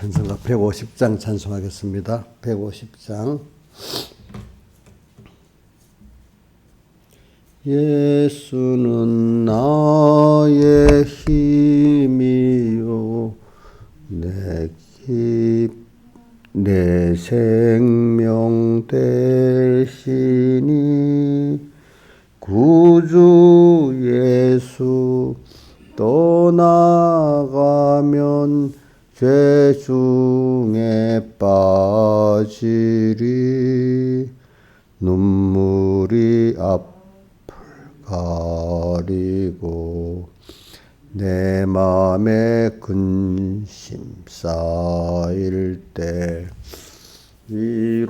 찬송가 150장 찬송하겠습니다. 150장. 예수는 나의 힘이요 내 생명 되시니 구주 예수 떠나가면 죄 중에 빠지리 눈물이 앞을 가리고 내 맘에 근심 쌓일 때 위로하리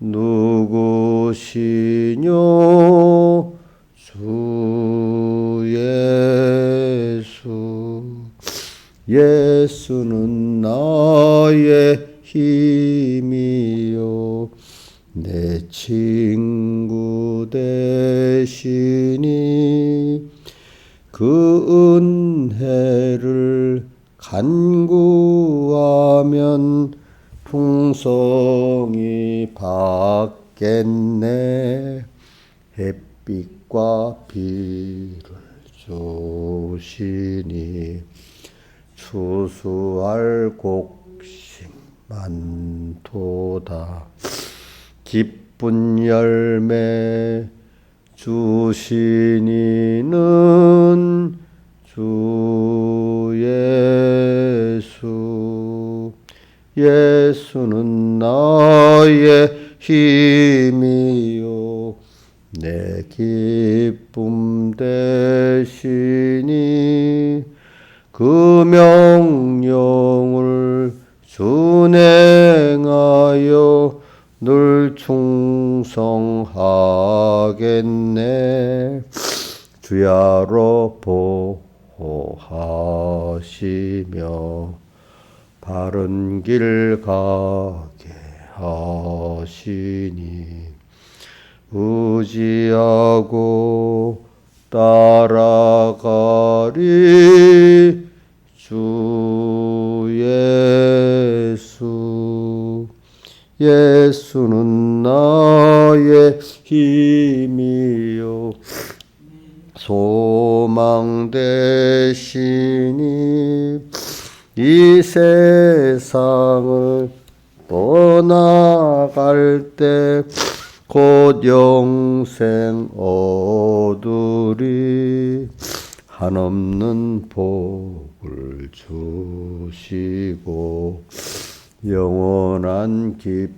누구시뇨 주 예수 예수는 나의 힘이요 내 친구 되시니 그 은혜를 간구하면 풍성히 받겠네. 햇빛과 비를 주시니 추수할 곡식 많도다. 기쁜 열매 주시니는 주 예수 예수는 나의 힘이요 내 기쁨 되시니 그 명령을 준행하여 늘 충성하겠네. 주야로 보호하시며 바른 길 가게 하시니 의지하고 따라가리 주 예수 예수는 나의 힘이요 소망 되시니 이 세상을 떠나갈 때 곧 영생 얻으리 한없는 복을 주시고 영원한 기쁨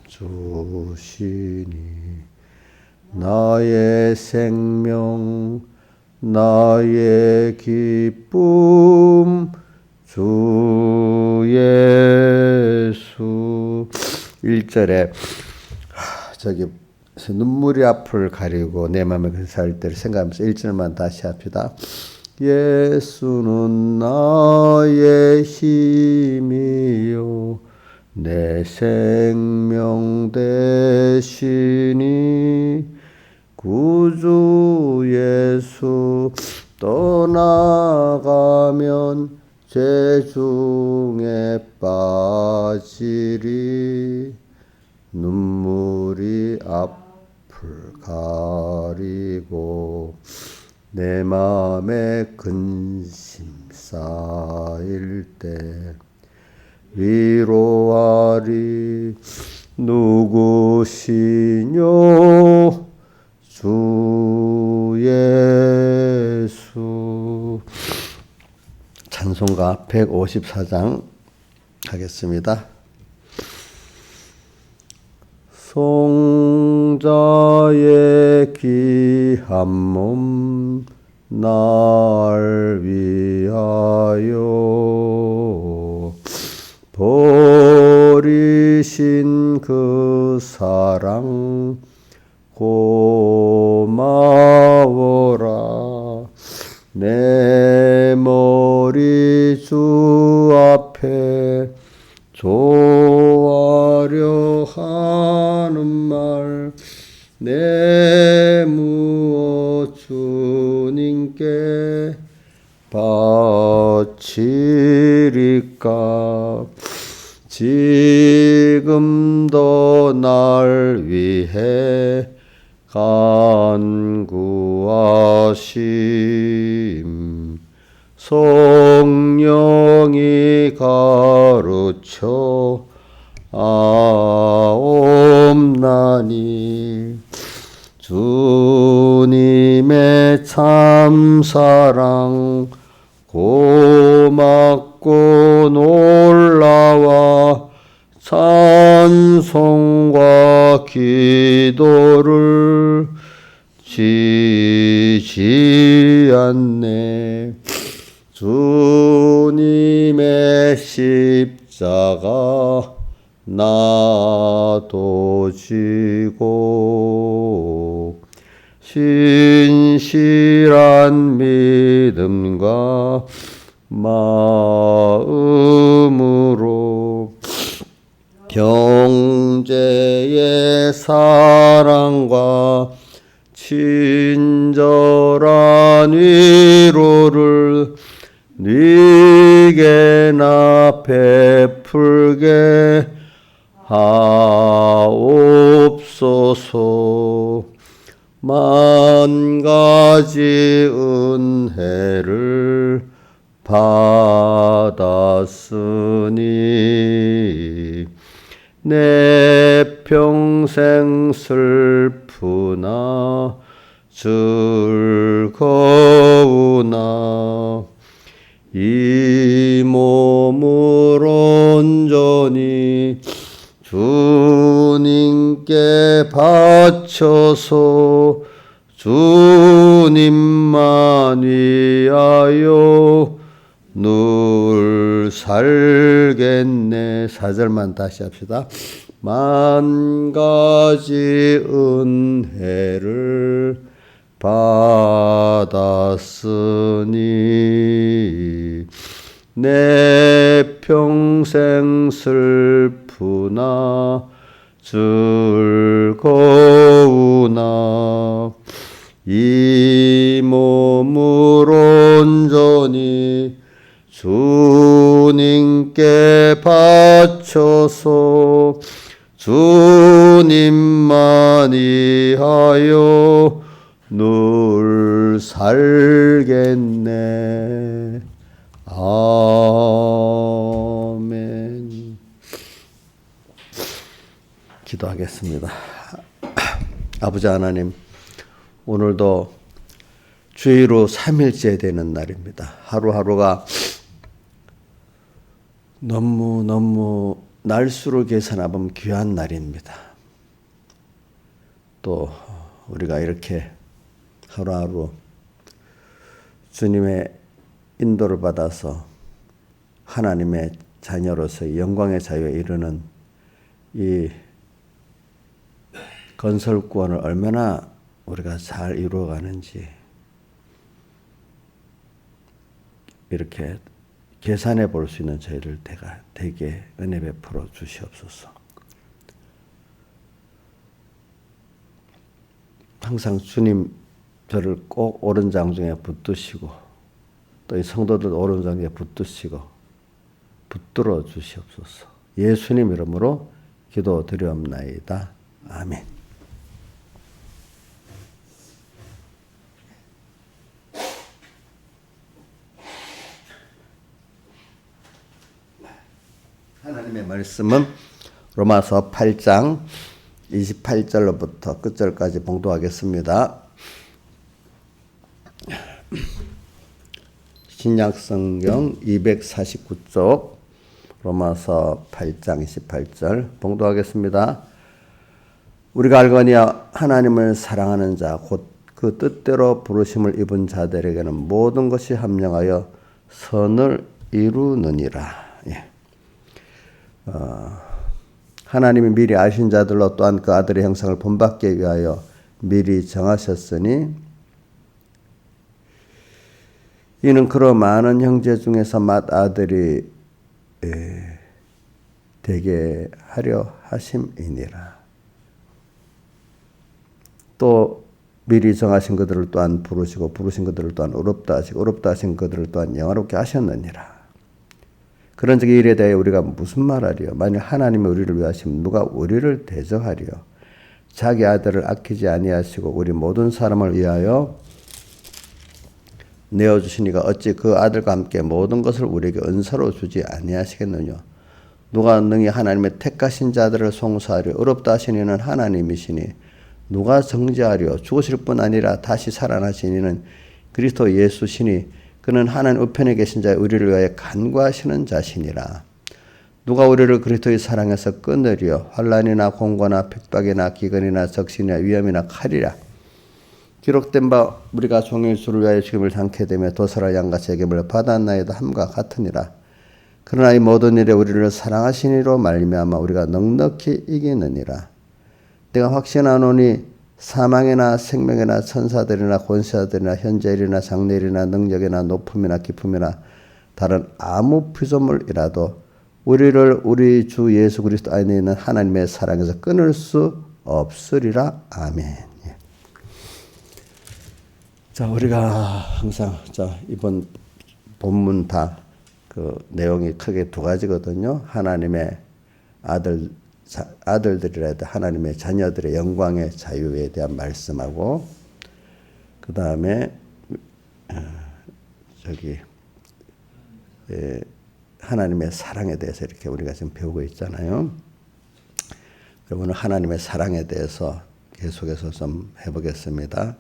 주시니 나의 생명 나의 기쁨 주 예수 1절에 저기 눈물이 앞을 가리고 내 맘에 근사할 때를 생각하면서 1절만 다시 합시다. 예수는 나의 힘이요 내 생명 되시니 구주 예수 떠나가면 죄 중에 빠지리 눈물이 앞을 가리고 내 맘에 근심 쌓일 때 위로하리 누구시뇨 주 예수 찬송가 154장 하겠습니다. 송자의 귀한 몸 날 위하여 버리신 그 사랑 고마워라 내 머리 주 앞에 조아려 하는 말 내 무엇 주님께 받 거치리까 지금도 날 위해 간구하심 성령이 가르쳐 아옵나니 주님의 참사랑 고맙고 놀라와 찬송과 기도를 지지 않네. 주님의 십자가 나도 지고 신실한 믿음과 마음으로 형제의 사랑과 친절한 위로를 네게나 베풀게 하옵소서. 만 가지 은혜를 받았으니 내 평생 슬프나 즐거우나 이 몸을 온전히 주님께 바쳐서 주님만 위하여 늘 살겠네. 4절만 다시 합시다. 만 가지 은혜를 받았으니 내 평생 슬프나 즐거우나 이 몸을 온전히 주님께 바쳐서 주님만 위하여 늘 살겠네. 아멘. 기도하겠습니다. 아버지 하나님, 오늘도 주의로 3일째 되는 날입니다. 하루하루가 너무 날수를 계산하면 귀한 날입니다. 또 우리가 이렇게 하루하루 주님의 인도를 받아서 하나님의 자녀로서 영광의 자유에 이르는 이 건설구원을 얼마나 우리가 잘 이루어가는지 이렇게 계산해 볼 수 있는 저희를 되게 은혜 베풀어 주시옵소서. 항상 주님 저를 꼭 오른장중에 붙드시고 또 이 성도들 오른장중에 붙드시고 붙들어 주시옵소서. 예수님 이름으로 기도드리옵나이다. 아멘. 하나님의 말씀은 로마서 8장 28절로부터 끝절까지 봉독하겠습니다. 신약성경 249쪽 로마서 8장 28절 봉독하겠습니다. 우리가 알거니 하나님을 사랑하는 자 곧 그 뜻대로 부르심을 입은 자들에게는 모든 것이 합령하여 선을 이루느니라. 예. 하나님이 미리 아신 자들로 또한 그 아들의 형상을 본받기 위하여 미리 정하셨으니 이는 그러 많은 형제 중에서 맏아들이 되게 하려 하심이니라. 또 미리 정하신 그들을 또한 부르시고 부르신 그들을 또한 어렵다 하시고 어렵다 하신 그들을 또한 영화롭게 하셨느니라. 그런 적의 일에 대해 우리가 무슨 말하리요? 만일 하나님이 우리를 위하시면 누가 우리를 대적하리요? 자기 아들을 아끼지 아니하시고 우리 모든 사람을 위하여 내어주시니가 어찌 그 아들과 함께 모든 것을 우리에게 은사로 주지 아니하시겠느냐? 누가 능히 하나님의 택하신 자들을 송사하려 어렵다 하시니는 하나님이시니 누가 정죄하려? 죽으실 뿐 아니라 다시 살아나시니는 그리스도 예수시니 그는 하나님 우편에 계신 자의 우리를 위하여 간구하시는 자시니라. 누가 우리를 그리스도의 사랑에서 끊으리요? 환난이나 공고나 핍박이나 기근이나 적신이나 위험이나 칼이라. 기록된 바 우리가 종일 수를 위하여 죽음을 당케 되며 도살할 양같이 여김을 받았나이다 함과 같으니라. 그러나 이 모든 일에 우리를 사랑하시니로 말미암아 우리가 넉넉히 이기느니라. 내가 확신하노니 사망이나 생명이나 천사들이나 권세자들이나 현재일이나 장래일이나 능력이나 높음이나 깊음이나 다른 아무 피조물이라도 우리를 우리 주 예수 그리스도 안에 있는 하나님의 사랑에서 끊을 수 없으리라. 아멘. 자, 우리가 항상 이번 본문 다 그 내용이 크게 두 가지거든요. 하나님의 아들들이라 해도 하나님의 자녀들의 영광의 자유에 대한 말씀하고 그 다음에 하나님의 사랑에 대해서 이렇게 우리가 지금 배우고 있잖아요. 오늘 하나님의 사랑에 대해서 계속해서 좀 해보겠습니다.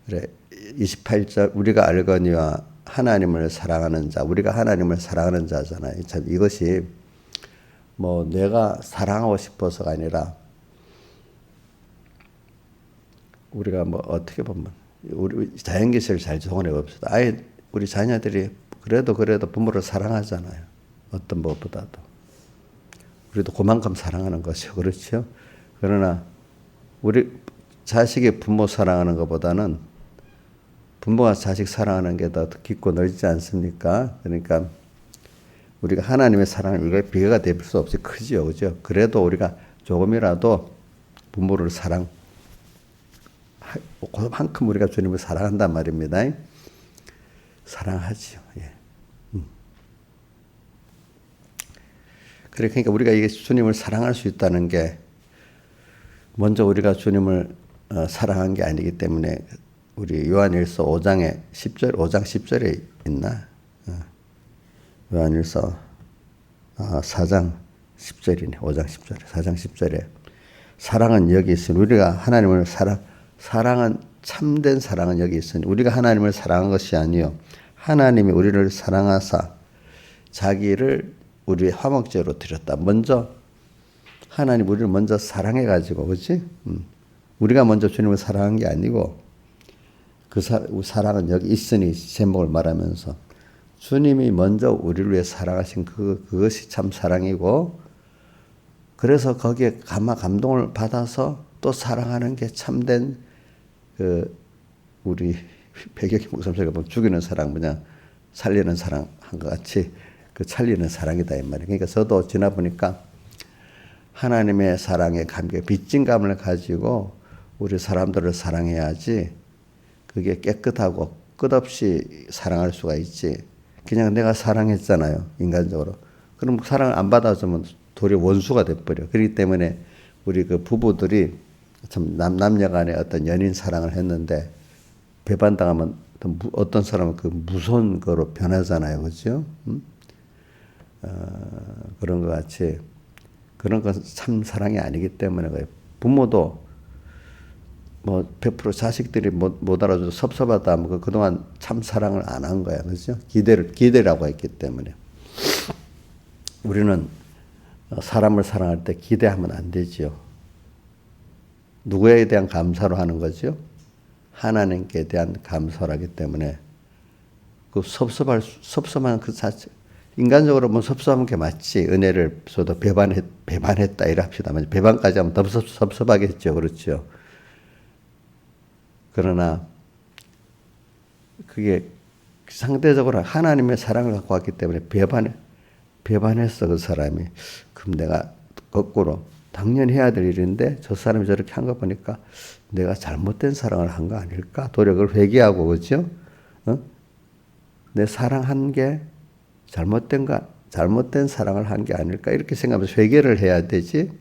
그래 28절 우리가 알거니와 하나님을 사랑하는 자, 우리가 하나님을 사랑하는 자잖아요. 참 이것이 뭐 내가 사랑하고 싶어서가 아니라 우리가 뭐 어떻게 보면 우리 자연계시를 잘 정원해 봅시다. 아예 우리 자녀들이 그래도 부모를 사랑하잖아요. 어떤 무엇보다도. 우리도 그만큼 사랑하는 것이요. 그렇죠? 그러나 우리 자식이 부모 사랑하는 것보다는 부모가 자식 사랑하는 게 더 깊고 넓지 않습니까? 그러니까 우리가 하나님의 사랑을 우리가 비교가 될 수 없이 크지요. 그죠? 그래도 우리가 조금이라도 부모를 그만큼 우리가 주님을 사랑한단 말입니다. 사랑하지요. 예. 그러니까 우리가 이게 주님을 사랑할 수 있다는 게 먼저 우리가 주님을 사랑한 게 아니기 때문에 우리 요한일서 5장 10절에 있나? 요한일서 4장 10절이네. 5장 10절에. 4장 10절에 사랑은 여기 있으니 우리가 하나님을 사랑은 참된 사랑은 여기 있으니 우리가 하나님을 사랑한 것이 아니요 하나님이 우리를 사랑하사 자기를 우리의 화목제로 드렸다. 먼저 하나님 우리를 먼저 사랑해 가지고 그렇지? 우리가 먼저 주님을 사랑한 게 아니고 그 사랑은 여기 있으니 제목을 말하면서 주님이 먼저 우리를 위해 사랑하신 그것이 참 사랑이고 그래서 거기에 감동을 받아서 또 사랑하는 게 참된 우리 배경희 목사님가 보면 죽이는 사랑 뭐냐 살리는 사랑 한 것 같이 그 살리는 사랑이다 이 말이에요. 그러니까 저도 지나 보니까 하나님의 사랑에 감격 빚진 감을 가지고 우리 사람들을 사랑해야지 그게 깨끗하고 끝없이 사랑할 수가 있지. 그냥 내가 사랑했잖아요. 인간적으로. 그럼 사랑을 안 받아주면 도리어 원수가 돼버려. 그렇기 때문에 우리 그 부부들이 참 남녀 간에 어떤 연인 사랑을 했는데 배반당하면 어떤 사람은 그 무서운 거로 변하잖아요. 그렇죠? 그런 것 같이 그런 것은 참 사랑이 아니기 때문에 그래요. 부모도 뭐 100% 자식들이 못 알아줘서 섭섭하다 하면 그동안 참 사랑을 안 한 거야. 그렇죠? 기대라고 했기 때문에. 우리는 사람을 사랑할 때 기대하면 안 되지요. 누구에 대한 감사로 하는 거죠? 하나님께 대한 감사라기 때문에 그 섭섭한 그 자체 인간적으로 뭐 섭섭한 게 맞지. 은혜를 줘도 배반했다 이랍시다. 배반까지 하면 더 섭섭하겠죠. 그렇죠? 그러나 그게 상대적으로 하나님의 사랑을 갖고 왔기 때문에 배반했어 그 사람이. 그럼 내가 거꾸로 당연히 해야 될 일인데 저 사람이 저렇게 한 거 보니까 내가 잘못된 사랑을 한 거 아닐까? 도력을 회개하고, 그죠? 어? 내 사랑한 게 잘못된 사랑을 한 게 아닐까? 이렇게 생각하면서 회개를 해야 되지.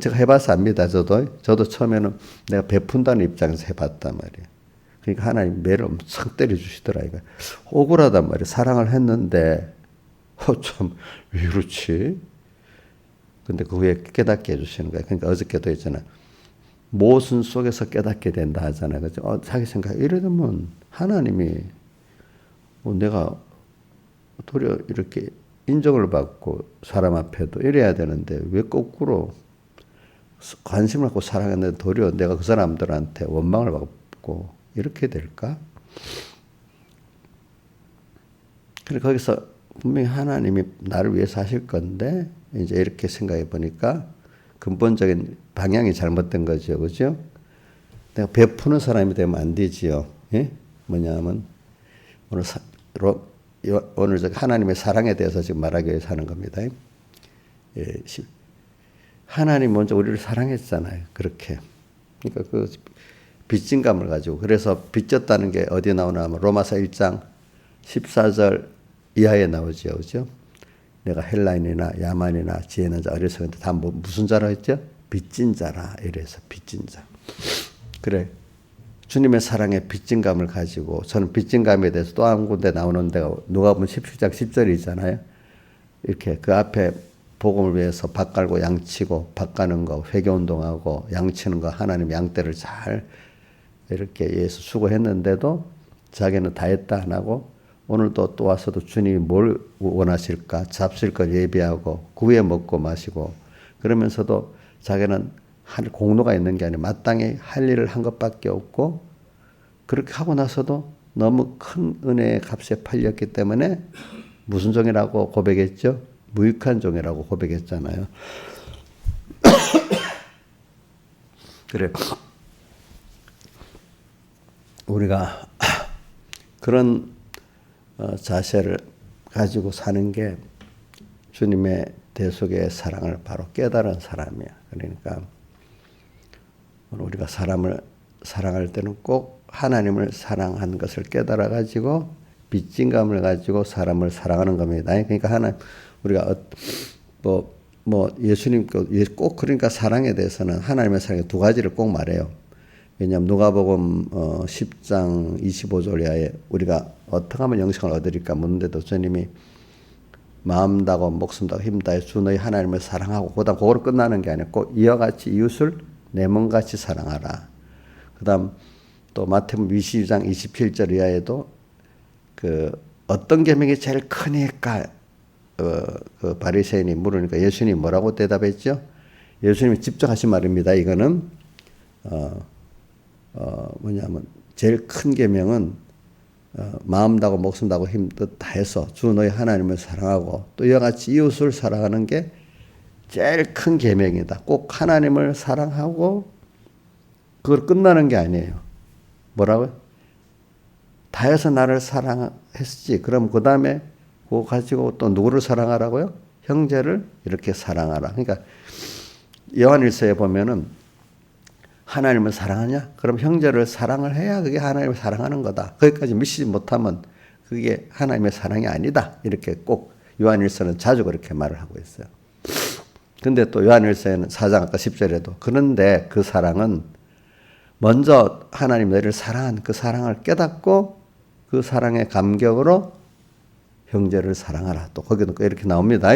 제가 해봐서 압니다. 저도 처음에는 내가 베푼다는 입장에서 해봤단 말이에요. 그러니까 하나님 매를 엄청 때려주시더라. 이거 억울하단 말이에요. 사랑을 했는데, 참, 왜 그렇지? 근데 그 후에 깨닫게 해주시는 거예요. 그러니까 어저께도 있잖아요. 모순 속에서 깨닫게 된다 하잖아요. 그죠? 자기 생각, 이러면 하나님이 내가 도리어 이렇게 인정을 받고 사람 앞에도 이래야 되는데 왜 거꾸로 관심을 갖고 사랑했는데 도리어 내가 그 사람들한테 원망을 받고 이렇게 될까? 그래 거기서 분명히 하나님이 나를 위해서 하실 건데 이제 이렇게 생각해 보니까 근본적인 방향이 잘못된 거죠, 그죠? 내가 베푸는 사람이 되면 안 되지요. 예? 뭐냐면 오늘 하나님의 사랑에 대해서 지금 말하기 위해서 하는 겁니다. 예, 하나님 먼저 우리를 사랑했잖아요. 그렇게. 그러니까 그 빚진 감을 가지고. 그래서 빚졌다는 게 어디에 나오나 하면 로마서 1장 14절 이하에 나오죠. 그죠? 내가 헬라인이나 야만이나 지혜는 자, 어리석은데 다 무슨 자라 했죠? 빚진 자라. 이래서 빚진 자. 그래. 주님의 사랑에 빚진 감을 가지고 저는 빚진 감에 대해서 또 한 군데 나오는 데가 누가복음 17장 10절이잖아요. 이렇게 그 앞에 복음을 위해서 밭 갈고 양치고 밭 가는 거 회개운동하고 양치는 거 하나님 양떼를 잘 이렇게 예수 수고했는데도 자기는 다 했다 안 하고 오늘도 또 와서도 주님이 뭘 원하실까 잡실 걸 예비하고 구해 먹고 마시고 그러면서도 자기는 할 공로가 있는 게 아니라 마땅히 할 일을 한 것밖에 없고 그렇게 하고 나서도 너무 큰 은혜의 값에 팔렸기 때문에 무슨 종이라고 고백했죠? 무익한 종이라고 고백했잖아요. 그래 우리가 그런 자세를 가지고 사는 게 주님의 대속의 사랑을 바로 깨달은 사람이야. 그러니까 우리가 사람을 사랑할 때는 꼭 하나님을 사랑한 것을 깨달아 가지고 빚진 감을 가지고 사람을 사랑하는 겁니다. 그러니까 우리가 예수님 꼭 그러니까 사랑에 대해서는 하나님의 사랑의 두 가지를 꼭 말해요. 왜냐하면 누가복음 10장 25절 이하에 우리가 어떻게 하면 영생을 얻으리까 묻는데도 주님이 마음 다고 목숨 다고 힘 다해 주 너희 하나님을 사랑하고 그다음 그거로 끝나는 게 아니고 꼭 이와 같이 이웃을 내 몸같이 사랑하라. 그다음 또 마태복음 22장 27절 이하에도 그 어떤 계명이 제일 크니까 그 바리새인이 물으니까 예수님이 뭐라고 대답했죠? 예수님이 직접 하신 말입니다. 이거는 뭐냐면 제일 큰 계명은 마음 다고 목숨 다고 힘 다해서 주 너희 하나님을 사랑하고 또 이와 같이 이웃을 사랑하는 게 제일 큰 계명이다. 꼭 하나님을 사랑하고 그걸 끝나는 게 아니에요. 뭐라고요? 다해서 나를 사랑했지. 그럼 그 다음에 그거 가지고 또 누구를 사랑하라고요? 형제를 이렇게 사랑하라. 그러니까 요한일서에 보면은 하나님을 사랑하냐? 그럼 형제를 사랑을 해야 그게 하나님을 사랑하는 거다. 거기까지 미치지 못하면 그게 하나님의 사랑이 아니다. 이렇게 꼭 요한일서는 자주 그렇게 말을 하고 있어요. 근데 또 요한일서에는 4장 아까 10절에도 그런데 그 사랑은 먼저 하나님 너희를 사랑한 그 사랑을 깨닫고 그 사랑의 감격으로 형제를 사랑하라. 또 거기도 이렇게 나옵니다.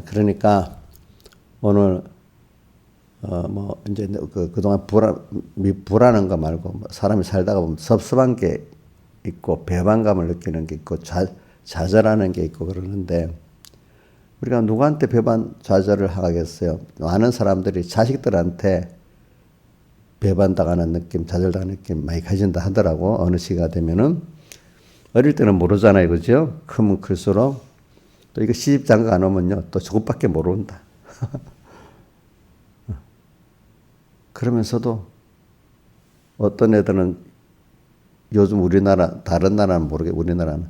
그러니까 오늘 이제 그동안 불안한 거 말고 사람이 살다가 보면 섭섭한 게 있고 배반감을 느끼는 게 있고 좌절하는 게 있고 그러는데 우리가 누구한테 배반 좌절을 하겠어요? 많은 사람들이 자식들한테 배반당하는 느낌, 좌절당하는 느낌 많이 가진다 하더라고. 어느 시기가 되면은 어릴 때는 모르잖아요, 그죠? 크면 클수록 또 이거 시집 장가 안 오면요, 또 저것밖에 모른다. 그러면서도 어떤 애들은 요즘 우리나라 다른 나라는 모르게 우리나라는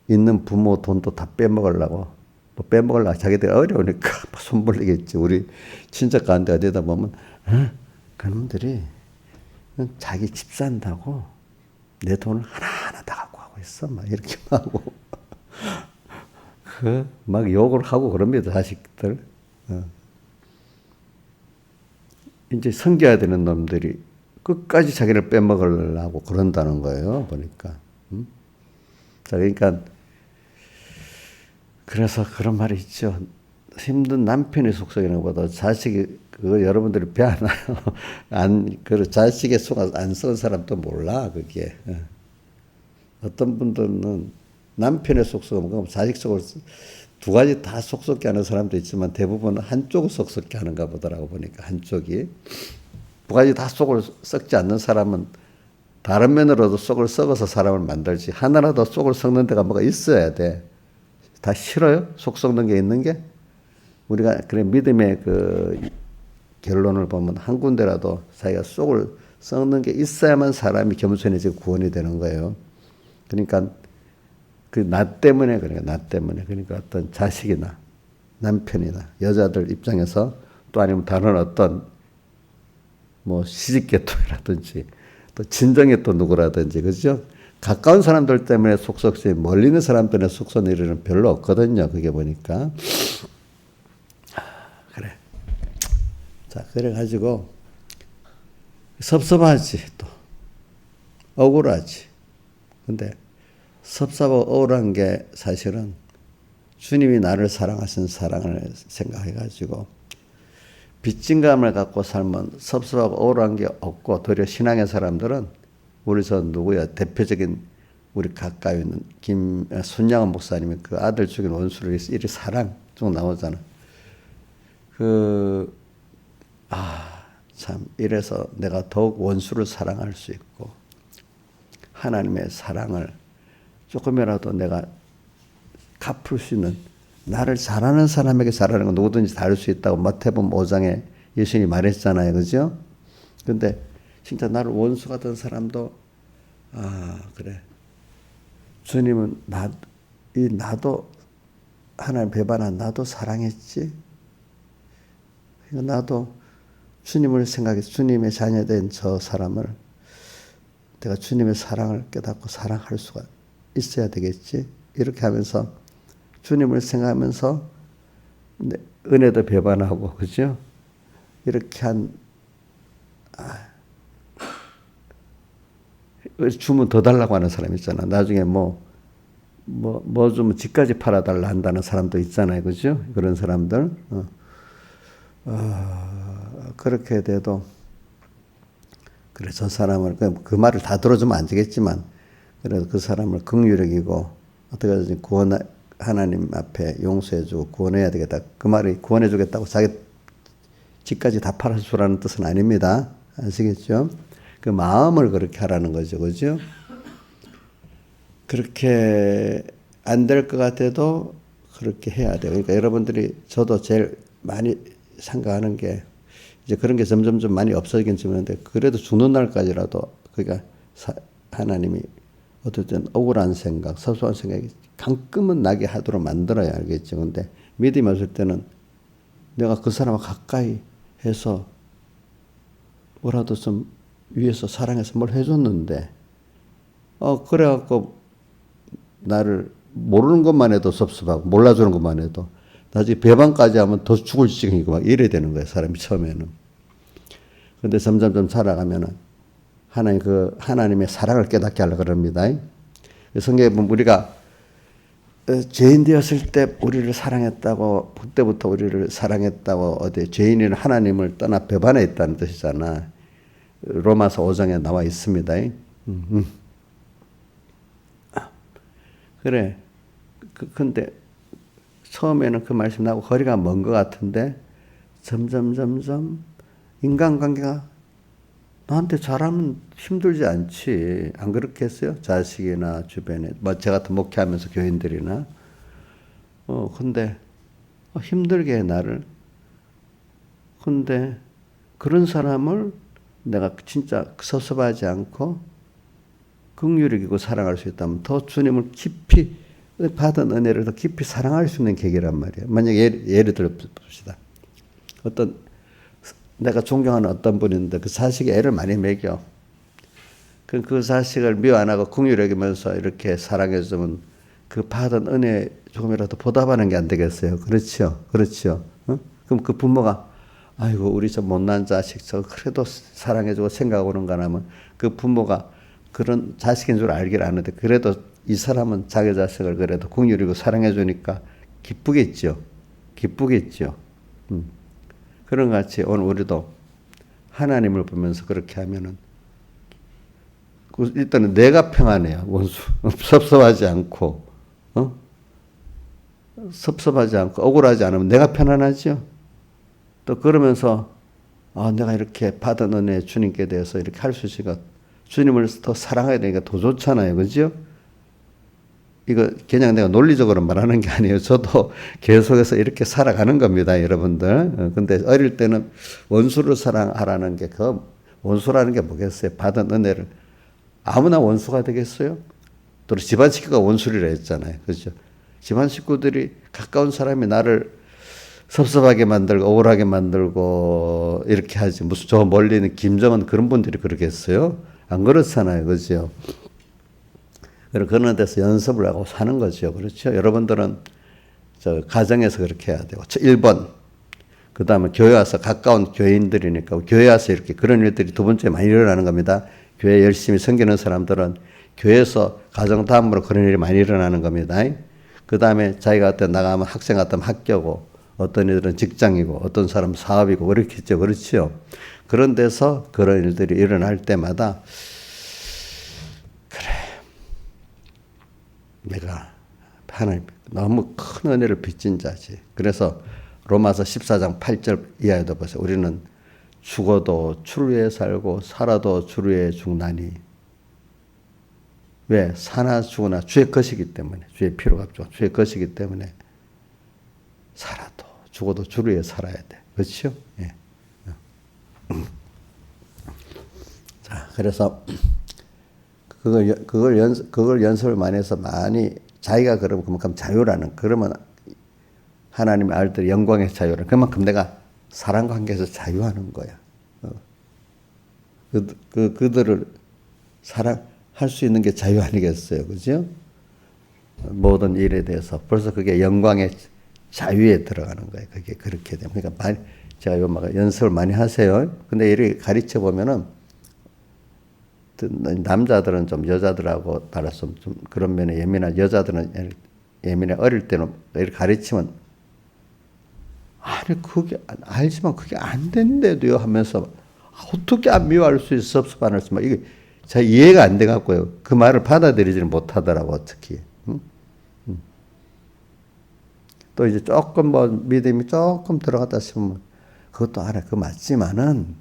있는 부모 돈도 다 빼먹으려고 뭐 빼먹으려고 자기들이 어려우니까 손 벌리겠지. 우리 친척 가운데 어디다 보면 그놈들이 자기 집 산다고 내 돈을 하나하나 다 갖고 가고 있어. 막 이렇게 하고 막 욕을 하고 그럽니다. 자식들. 이제 섬겨야 되는 놈들이 끝까지 자기를 빼먹으려고 그런다는 거예요. 보니까. 자, 그러니까 그래서 그런 말이 있죠. 힘든 남편의 속성이라는 것보다 자식이 그거 여러분들이 배워나요. 그 자식의 속 안 썩은 사람도 몰라 그게. 어떤 분들은 남편의 속성은 자식 속을 두 가지 다 속썩게 하는 사람도 있지만 대부분 한쪽을 속썩게 하는가 보더라고 보니까 한쪽이. 두 가지 다 속을 썩지 않는 사람은 다른 면으로도 속을 썩어서 사람을 만들지 하나라도 속을 썩는 데가 뭐가 있어야 돼. 다 싫어요? 속 썩는 게 있는 게? 우리가 그래 믿음의 그 결론을 보면 한 군데라도 자기가 속을 썩는 게 있어야만 사람이 겸손해지고 구원이 되는 거예요. 그러니까 그 나 때문에 그러니까 어떤 자식이나 남편이나 여자들 입장에서 또 아니면 다른 어떤 뭐 시집계통이라든지 또 친정에 또 누구라든지 그죠? 가까운 사람들 때문에 속썩지 멀리 있는 사람 때문에 속썩는 일은 별로 없거든요. 그게 보니까. 그래. 자, 그래가지고 섭섭하지 또 억울하지. 근데 섭섭하고 억울한 게 사실은 주님이 나를 사랑하신 사랑을 생각해가지고 빚진감을 갖고 살면 섭섭하고 억울한 게 없고 도리어 신앙의 사람들은 우리 저 누구야 대표적인 우리 가까이 있는 손양원 목사님이 그 아들 죽인 원수를 이리 사랑 쭉 나오잖아. 참 이래서 내가 더욱 원수를 사랑할 수 있고 하나님의 사랑을 조금이라도 내가 갚을 수 있는 나를 잘하는 사람에게 잘하는 건 누구든지 다를 수 있다고 마태복음 5장에 예수님이 말했잖아요. 그죠? 근데 진짜 나를 원수 같은 사람도 그래. 주님은 나도 하나님 배반한 나도 사랑했지. 나도 주님을 생각해서 주님의 자녀된 저 사람을 내가 주님의 사랑을 깨닫고 사랑할 수가 있어야 되겠지. 이렇게 하면서 주님을 생각하면서 은혜도 배반하고 그죠? 이렇게 주면 더 달라고 하는 사람 있잖아. 나중에 뭐 좀 집까지 팔아달라 한다는 사람도 있잖아요. 그죠? 그런 사람들. 그렇게 돼도 그래 저 사람을 그 말을 다 들어주면 안 되겠지만 그래도 그 사람을 긍휼히 여기고 어떻게 해서 하나님 앞에 용서해주고 구원해야 되겠다. 그 말이 구원해주겠다고 자기 집까지 다 팔아주라는 뜻은 아닙니다. 아시겠죠? 그 마음을 그렇게 하라는 거죠. 그죠? 그렇게 안 될 것 같아도 그렇게 해야 돼요. 그러니까 여러분들이 저도 제일 많이 생각하는 게 이제 그런 게 점점 좀 많이 없어지긴 지는데 그래도 죽는 날까지라도 그러니까 하나님이 어쨌든 억울한 생각, 섭섭한 생각이 가끔은 나게 하도록 만들어야 알겠죠. 근데 믿음이 없을 때는 내가 그 사람을 가까이 해서 뭐라도 좀 위해서 사랑해서 뭘 해줬는데 그래갖고 나를 모르는 것만 해도 섭섭하고 몰라주는 것만 해도 나중에 배반까지 하면 더 죽을 지경이고 막 이래야 되는 거예요. 사람이 처음에는. 근데 점점 살아가면은 하나님의 사랑을 깨닫게 하려고 그럽니다. 성경에 보면 우리가 죄인 되었을 때 우리를 사랑했다고 그때부터 우리를 사랑했다고 어디 죄인은 하나님을 떠나 배반했다는 뜻이잖아. 로마서 5장에 나와 있습니다. 그래. 근데 처음에는 그 말씀 나하고 거리가 먼 것 같은데 점점 인간관계가 나한테 잘하면 힘들지 않지. 안 그렇겠어요? 자식이나 주변에 뭐 저 같은 목회하면서 교인들이나 근데 힘들게 해 나를. 근데 그런 사람을 내가 진짜 섭섭하지 않고 긍휼히 여기고 사랑할 수 있다면 더 주님을 깊이 받은 은혜를 더 깊이 사랑할 수 있는 계기란 말이에요. 만약에 예를 들어 봅시다. 어떤 내가 존경하는 어떤 분이 있는데 그 자식이 애를 많이 먹여. 그 자식을 미워 안 하고 긍휼히 여기면서 이렇게 사랑해주면 그 받은 은혜 조금이라도 보답하는 게 안 되겠어요. 그렇죠? 그렇죠? 어? 그럼 그 부모가 아이고 우리 저 못난 자식 저 그래도 사랑해주고 생각하는가 하면 그 부모가 그런 자식인 줄 알길 아는데 그래도 이 사람은 자기 자식을 그래도 긍휼히고 사랑해주니까 기쁘겠죠. 기쁘겠죠. 그런 것 같이 오늘 우리도 하나님을 보면서 그렇게 하면은 일단은 내가 평안해요. 원수 섭섭하지 않고 섭섭하지 않고 억울하지 않으면 내가 편안하죠. 또 그러면서 내가 이렇게 받은 은혜 주님께 대해서 이렇게 할 수 있으니까 주님을 더 사랑해야 되니까 더 좋잖아요. 그죠? 이거 그냥 내가 논리적으로 말하는 게 아니에요. 저도 계속해서 이렇게 살아가는 겁니다. 여러분들. 근데 어릴 때는 원수를 사랑하라는 게 그 원수라는 게 뭐겠어요? 받은 은혜를 아무나 원수가 되겠어요? 또 집안 식구가 원수리라 했잖아요. 그죠? 집안 식구들이 가까운 사람이 나를 섭섭하게 만들고 억울하게 만들고 이렇게 하지. 무슨 저 멀리 있는 김정은 그런 분들이 그러겠어요? 안 그렇잖아요. 그죠? 그런 데서 연습을 하고 사는 거죠. 그렇죠? 여러분들은 저 가정에서 그렇게 해야 되고. 1번. 그 다음에 교회 와서 가까운 교인들이니까 교회 와서 이렇게 그런 일들이 두 번째 많이 일어나는 겁니다. 교회 열심히 섬기는 사람들은 교회에서 가정 다음으로 그런 일이 많이 일어나는 겁니다. 그 다음에 자기가 어떤 나가면 학생 같으면 학교고 어떤 이들은 직장이고 어떤 사람은 사업이고 그렇겠죠. 그렇죠. 그런 데서 그런 일들이 일어날 때마다 그래 내가 하나님 너무 큰 은혜를 빚진 자지. 그래서 로마서 14장 8절 이하에도 보세요. 우리는 죽어도 주를 위해 살고 살아도 주를 위해 죽나니. 왜? 사나 죽으나 주의 것이기 때문에. 주의 피로 갚죠. 주의 것이기 때문에 살아도 죽어도 주를 위해 살아야 돼. 그렇죠? 예. 자, 그래서 그걸 연습을 많이 해서 많이 자기가 그러면 그만큼 자유라는 그러면 하나님의 아들들의 영광의 자유라는 그만큼 내가 사랑 관계에서 자유하는 거야. 그들을 사랑할 수 있는 게 자유 아니겠어요, 그죠? 모든 일에 대해서 벌써 그게 영광의 자유에 들어가는 거예요. 그게 그렇게 되면 그러니까 제가 요막 연습을 많이 하세요. 근데 이렇게 가르쳐 보면은 남자들은 좀 여자들하고 따라서 좀 그런 면에 예민한 여자들은 예민해 어릴 때는 이렇게 가르치면 아니 그게 알지만 그게 안 된대도요 하면서 어떻게 안 미워할 수 있어 섭섭할 수 이게 잘 이해가 안 돼 갖고요 그 말을 받아들이지는 못하더라고 어떻게 또 이제 조금 뭐 믿음이 조금 들어갔다 싶으면 그것도 알아 그 맞지만은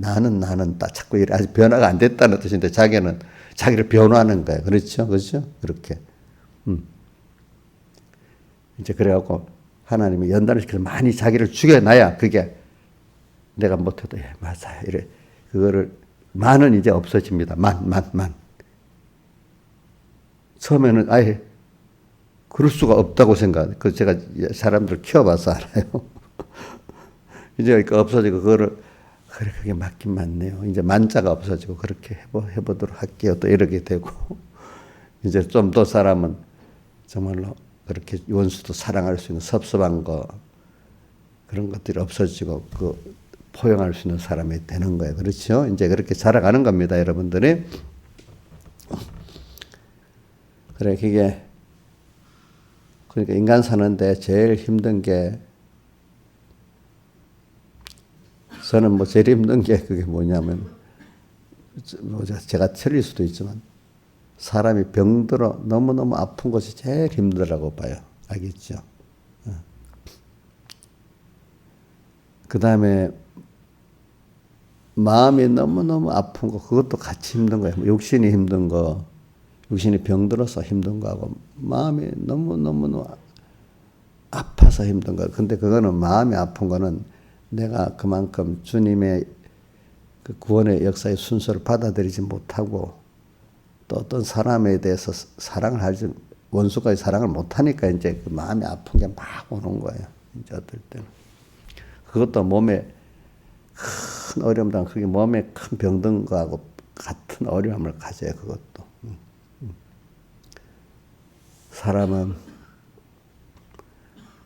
나는 딱 자꾸 이래 아직 변화가 안 됐다는 뜻인데 자기는 자기를 변화하는 거예요 그렇죠 그렇게 이제 그래갖고 하나님이 연단을 시켜서 많이 자기를 죽여놔야 그게 내가 못해도 맞아요 이래 그거를 만은 이제 없어집니다 만 처음에는 아예 그럴 수가 없다고 생각 그 제가 사람들 키워봐서 알아요 이제 없어지고 그거를 그래 그게 맞긴 맞네요 이제 만자가 없어지고 그렇게 해보도록 할게요 또 이렇게 되고 이제 좀 더 사람은 정말로 그렇게 원수도 사랑할 수 있는 섭섭한 거 그런 것들이 없어지고 그 포용할 수 있는 사람이 되는 거예요. 그렇죠? 이제 그렇게 자라가는 겁니다, 여러분들이. 그래 그게 그러니까 인간 사는데 제일 힘든 게 저는 뭐 제일 힘든 게 그게 뭐냐면 제가 틀릴 수도 있지만 사람이 병들어 너무너무 아픈 것이 제일 힘들다고 봐요. 알겠죠? 그 다음에 마음이 너무너무 아픈 거 그것도 같이 힘든 거예요. 육신이 힘든 거 육신이 병들어서 힘든 거하고 마음이 너무너무 아파서 힘든 거 근데 그거는 마음이 아픈 거는 내가 그만큼 주님의 그 구원의 역사의 순서를 받아들이지 못하고 또 어떤 사람에 대해서 사랑을 하지 원수까지 사랑을 못하니까 이제 그 마음이 아픈 게 막 오는 거예요. 이제 어떨 때는. 그것도 몸에 큰 어려움당 그게 몸에 큰 병든 거하고 같은 어려움을 가져요. 그것도. 사람은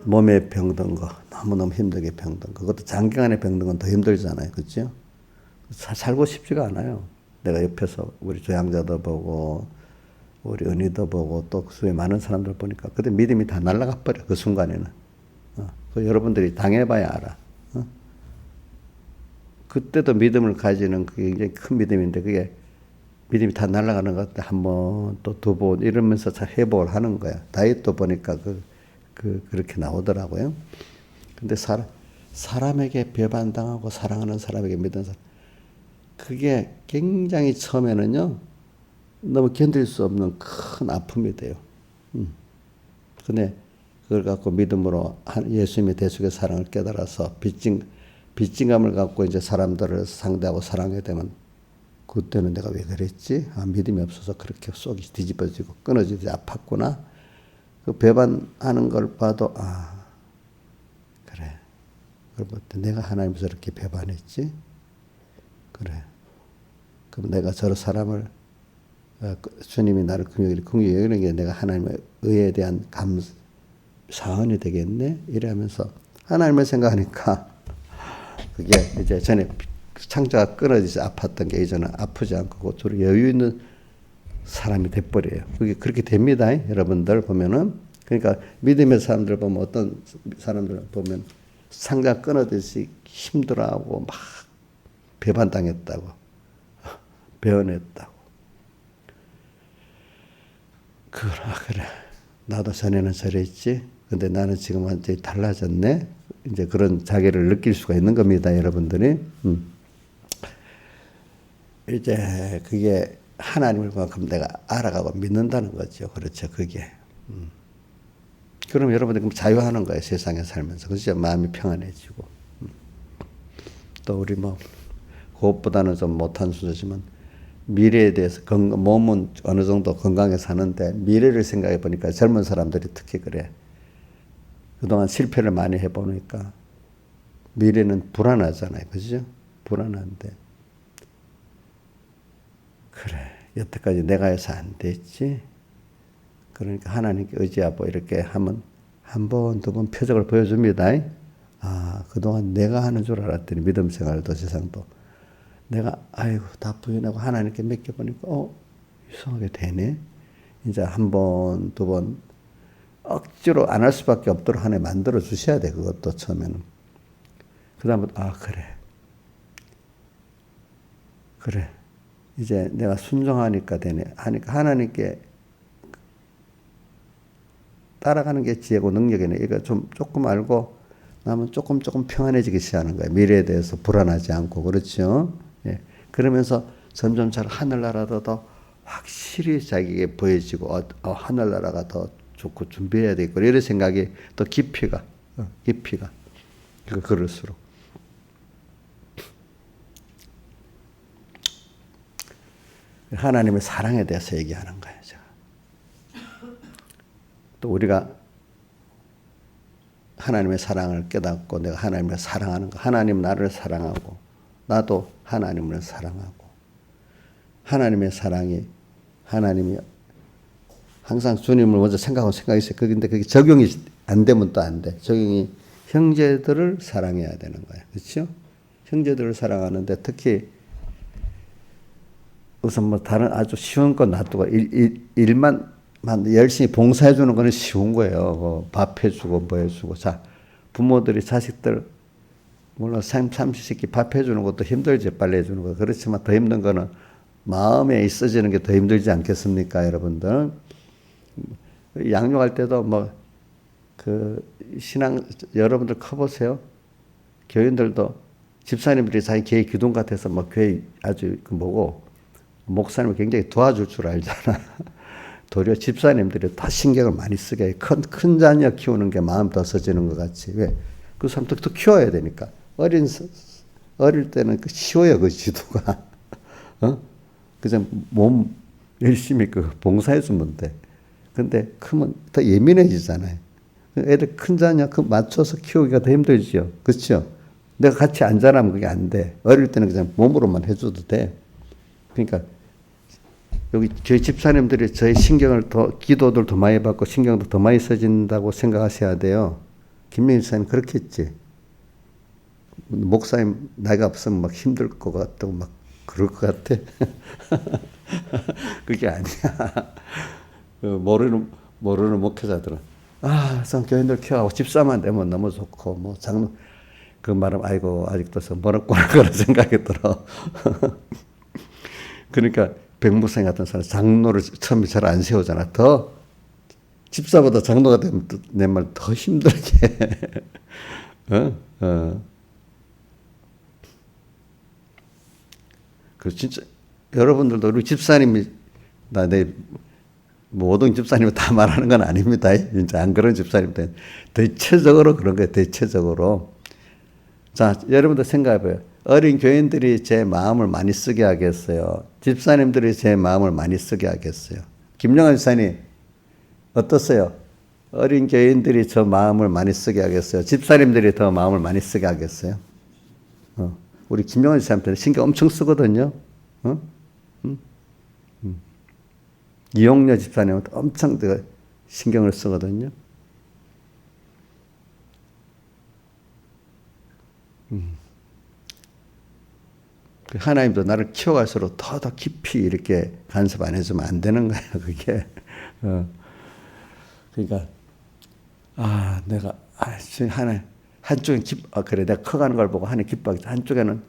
몸에 병든 거 너무너무 힘들게 병든 거 그것도 장기간에 병든 건 더 힘들잖아요. 그렇죠? 살고 싶지가 않아요. 내가 옆에서 우리 조양자도 보고 우리 은희도 보고 또 그 수에 많은 사람들 보니까 그때 믿음이 다 날아가 버려. 그 순간에는. 그 여러분들이 당해봐야 알아. 그때도 믿음을 가지는 그게 굉장히 큰 믿음인데 그게 믿음이 다 날아가는 것 같아. 한 번, 또 두 번 이러면서 잘 회복을 하는 거야. 다이어트 보니까 그렇게 나오더라고요. 근데 사람에게 배반당하고 사랑하는 사람에게 믿는 사람. 그게 굉장히 처음에는요, 너무 견딜 수 없는 큰 아픔이 돼요. 근데 그걸 갖고 믿음으로 예수님의 대속의 사랑을 깨달아서 빚진감을 갖고 이제 사람들을 상대하고 사랑하게 되면 그때는 내가 왜 그랬지? 믿음이 없어서 그렇게 속이 뒤집어지고 끊어지지 아팠구나. 그 배반하는 걸 봐도 그래. 그럼 내가 하나님께서 이렇게 배반했지? 그래. 그럼 내가 저 사람을 주님이 나를 긍휼히 여기는 게 내가 하나님의 의에 대한 사언이 되겠네? 이러면서 하나님을 생각하니까 그게 이제 전에 창자가 끊어져서 아팠던 게 이제는 아프지 않고 고토록 여유 있는 사람이 돼버려요. 그게 그렇게 됩니다. 여러분들 보면은. 그러니까 믿음의 사람들 보면 어떤 사람들 보면 창자가 끊어지듯이 힘들어하고 막 배반당했다고. 배언했다고. 그래. 나도 전에는 저랬지. 근데 나는 지금 완전히 달라졌네. 이제 그런 자기를 느낄 수가 있는 겁니다, 여러분들이. 이제 그게 하나님을 그만큼 내가 알아가고 믿는다는 거죠. 그렇죠, 그게. 그럼 여러분들 그럼 자유하는 거예요, 세상에 살면서. 그죠? 마음이 평안해지고. 또 우리 그것보다는 좀 못한 수지만 미래에 대해서 몸은 어느 정도 건강하게 사는데 미래를 생각해 보니까 젊은 사람들이 특히 그래. 그동안 실패를 많이 해보니까 미래는 불안하잖아요. 그죠? 불안한데. 그래. 여태까지 내가 해서 안 됐지. 그러니까 하나님께 의지하고 이렇게 하면 한 번, 두 번 표적을 보여줍니다. 그동안 내가 하는 줄 알았더니 믿음 생활도 세상도. 내가 다 부인하고 하나님께 맡겨보니까 이상하게 되네. 이제 한 번, 두 번 억지로 안 할 수밖에 없도록 하나님 만들어 주셔야 돼. 그것도 처음에는. 그 다음부터 그래. 이제 내가 순종하니까 되네. 하니까 하나님께 따라가는 게 지혜고 능력이네. 이거 조금 알고 나면 조금 평안해지기 시작하는 거예요. 미래에 대해서 불안하지 않고. 그렇죠? 예. 그러면서 점점 하늘나라도 더 확실히 자기에게 보여지고, 하늘나라가 더 좋고 준비해야 되겠고, 이런 생각이 또 깊이가. 그럴수록. 하나님의 사랑에 대해서 얘기하는 거예요. 제가. 또 우리가 하나님의 사랑을 깨닫고 내가 하나님을 사랑하는 거. 하나님 나를 사랑하고 나도 하나님을 사랑하고 하나님의 사랑이 하나님이 항상 주님을 먼저 생각했어요. 근데 그게 적용이 안 되면 또 안 돼. 적용이 형제들을 사랑해야 되는 거예요. 그렇죠? 형제들을 사랑하는데 특히 우선 다른 아주 쉬운 건 놔두고 일만 열심히 봉사해 주는 거는 쉬운 거예요. 밥 해주고 뭐 해주고. 자, 부모들이 자식들 물론 삼시세끼 밥 해주는 것도 힘들지. 빨리 해주는 거. 그렇지만 더 힘든 거는 마음에 있어지는 게 더 힘들지 않겠습니까, 여러분들? 양육할 때도 신앙 여러분들 커보세요. 교인들도 집사님들이 자기 교회 기둥 같아서 교회 아주 목사님을 굉장히 도와줄 줄 알잖아. 도리어 집사님들이 다 신경을 많이 쓰게 큰 자녀 키우는 게 마음 더 써지는 것 같이. 왜? 그 사람도 더 키워야 되니까. 어릴 때는 쉬워요, 그 지도가. 그냥 몸 열심히 봉사해 주면 돼. 근데 크면 더 예민해지잖아요. 애들 큰 자녀 그 맞춰서 키우기가 더 힘들죠. 그렇죠? 내가 같이 안 자라면 그게 안 돼. 어릴 때는 그냥 몸으로만 해줘도 돼. 그러니까 여기 저희 집사님들이 저희 신경을 더 기도들 더 많이 받고 신경도 더 많이 써진다고 생각하셔야 돼요. 김명희 집사님 그렇게 했지. 목사님 나이가 없으면 막 힘들 것 같다고 막 그럴 것 같아. 그게 아니야. 모르는 목회자들은 교인들 키워하고 집사만 되면 너무 좋고 뭐 장로 그 말은 아이고 아직도 멀었구나 그런 생각이 들어. 그러니까 백무생 같은 사람 장로를 처음에 잘 안 세우잖아. 더 집사보다 장로가 되면 내 말 더 힘들게. 그 진짜 여러분들도 우리 집사님이 내 모든 집사님이 다 말하는 건 아닙니다. 진짜 안 그런 집사님들 대체적으로 그런 거예요. 대체적으로. 자, 여러분들 생각해봐요. 어린 교인들이 제 마음을 많이 쓰게 하겠어요? 집사님들이 제 마음을 많이 쓰게 하겠어요? 김영환 집사님 어떠세요? 어린 교인들이 저 마음을 많이 쓰게 하겠어요? 집사님들이 더 마음을 많이 쓰게 하겠어요? 우리 김영환 집사님한테 신경 엄청 쓰거든요. 이용녀 집사님한테 엄청 신경을 쓰거든요. 하나님도 나를 키워갈수록 더 깊이 이렇게 간섭 안 해주면 안 되는 거예요, 그게. 그러니까, 내가, 하나, 한쪽엔 그래, 내가 커가는 걸 보고 하나님 기뻐하겠다. 한쪽에는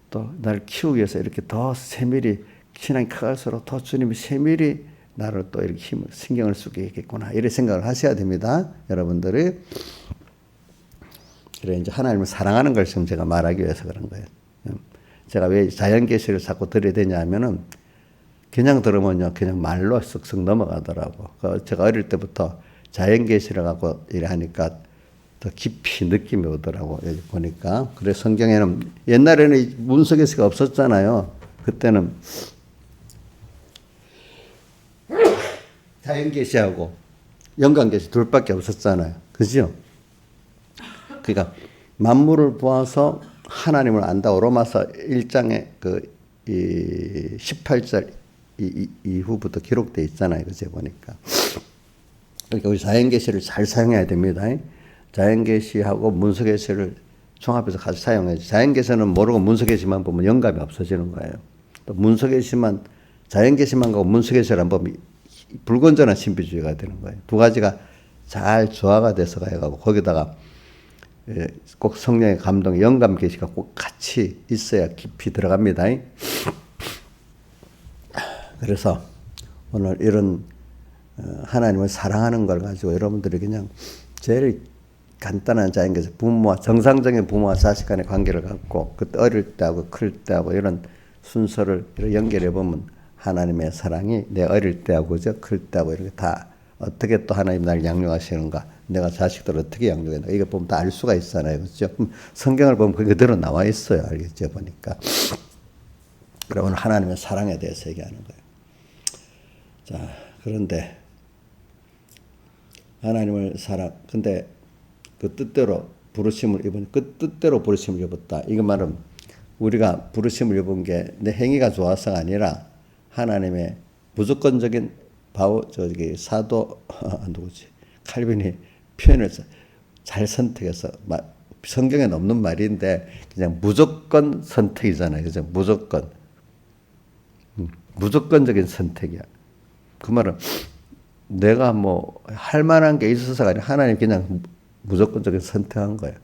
또 나를 키우기 위해서 이렇게 더 세밀히, 신앙이 커갈수록 더 주님이 세밀히 나를 또 이렇게 신경을 쓰게 겠구나. 이런 생각을 하셔야 됩니다, 여러분들이. 그래, 이제 하나님을 사랑하는 걸 지금 제가 말하기 위해서 그런 거예요. 제가 왜 자연계시를 자꾸 들어야 되냐 하면은 그냥 들으면요, 그냥 말로 쓱쓱 넘어가더라고. 제가 어릴 때부터 자연계시를 갖고 이래 하니까 더 깊이 느낌이 오더라고, 여기 보니까. 그래서 성경에는 옛날에는 문서계시가 없었잖아요. 그때는 자연계시하고 영광계시 둘밖에 없었잖아요. 그죠? 그러니까 만물을 보아서 하나님을 안다고 로마서 1장에 이 18절 이후부터 기록되어 있잖아요. 그제 보니까. 그러니까 우리 자연계시를 잘 사용해야 됩니다. 자연계시하고 문서계시를 종합해서 같이 사용해야지. 자연계시는 모르고 문서계시만 보면 영감이 없어지는 거예요. 또 문서계시만 자연계시만 가고 문서계시를 안 보면 불건전한 신비주의가 되는 거예요. 두 가지가 잘 조화가 돼서 가고 거기다가 꼭 성령의 감동, 영감 계시가 꼭 같이 있어야 깊이 들어갑니다. 그래서 오늘 이런 하나님을 사랑하는 걸 가지고 여러분들이 그냥 제일 간단한 자연계시, 정상적인 부모와 자식 간의 관계를 갖고 그때 어릴 때하고 클 때하고 이런 순서를 연결해 보면 하나님의 사랑이 내 어릴 때하고 클 때하고 이렇게 다 어떻게 또 하나님 날 양육하시는가, 내가 자식들을 어떻게 양육했나, 이거 보면 다 알 수가 있잖아요. 그렇죠? 성경을 보면 그게 그대로 나와 있어요. 알겠죠? 보니까. 그러면 하나님의 사랑에 대해서 얘기하는 거예요. 자, 그런데 하나님을 근데 그 뜻대로 부르심을 입었다. 이거 말은 우리가 부르심을 입은 게 내 행위가 좋아서가 아니라 하나님의 무조건적인 사도 누구지? 칼빈이 표현을 잘 선택해서 성경에 없는 말인데 그냥 무조건 선택이잖아요. 그죠? 무조건적인 선택이야. 그 말은 내가 뭐 할 만한 게 있어서가 아니라 하나님 그냥 무조건적인 선택한 거예요.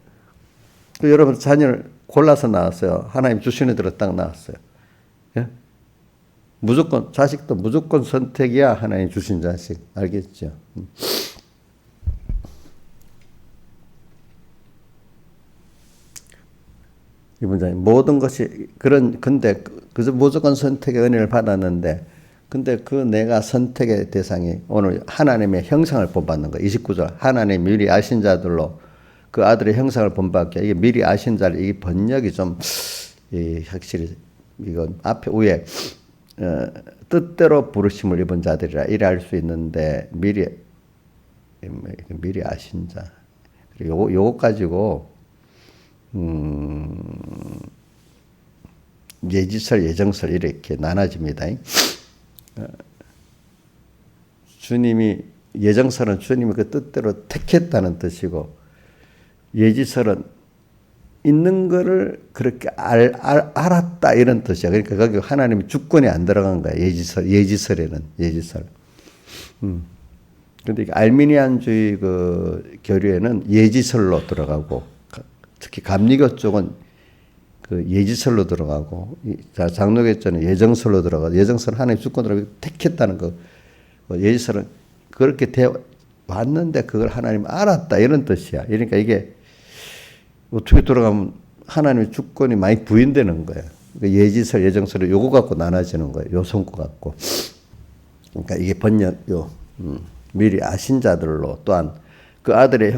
여러분 자녀를 골라서 낳았어요. 하나님 주시는 대로 딱 낳았어요. 예? 자식도 무조건 선택이야. 하나님 주신 자식. 알겠죠? 이 문장이 모든 것이 근데 그저 무조건 선택의 은혜를 받았는데, 근데 그 내가 선택의 대상이 오늘 하나님의 형상을 본받는 거예요. 29절. 하나님 미리 아신 자들로 그 아들의 형상을 본받게. 이게 미리 아신 자를, 이 번역이 좀, 확실히, 이건 앞에 위에 뜻대로 부르심을 입은 자들이라 이래 할 수 있는데 미리 아신 자. 요거 가지고 예지설, 예정설 이렇게 나눠집니다. 주님이 예정설은 주님이 그 뜻대로 택했다는 뜻이고 예지설은 있는 거를 그렇게 알았다 이런 뜻이야. 그러니까 거기 하나님의 주권이 안 들어간 거야. 예지설에는 예지설. 근데 알미니안주의 그 교류에는 예지설로 들어가고 특히 감리교 쪽은 그 예지설로 들어가고 장로교회는 예정설로 들어가고 예정설은 하나님의 주권으로 택했다는 거. 예지설은 그렇게 돼 왔는데 그걸 하나님 알았다 이런 뜻이야. 그러니까 이게 어떻게 돌아가면 하나님의 주권이 많이 부인되는 거예요. 예지설, 예정설을 요거 갖고 나눠지는 거예요. 요 손고 갖고. 그러니까 이게 미리 아신 자들로 또한 그 아들의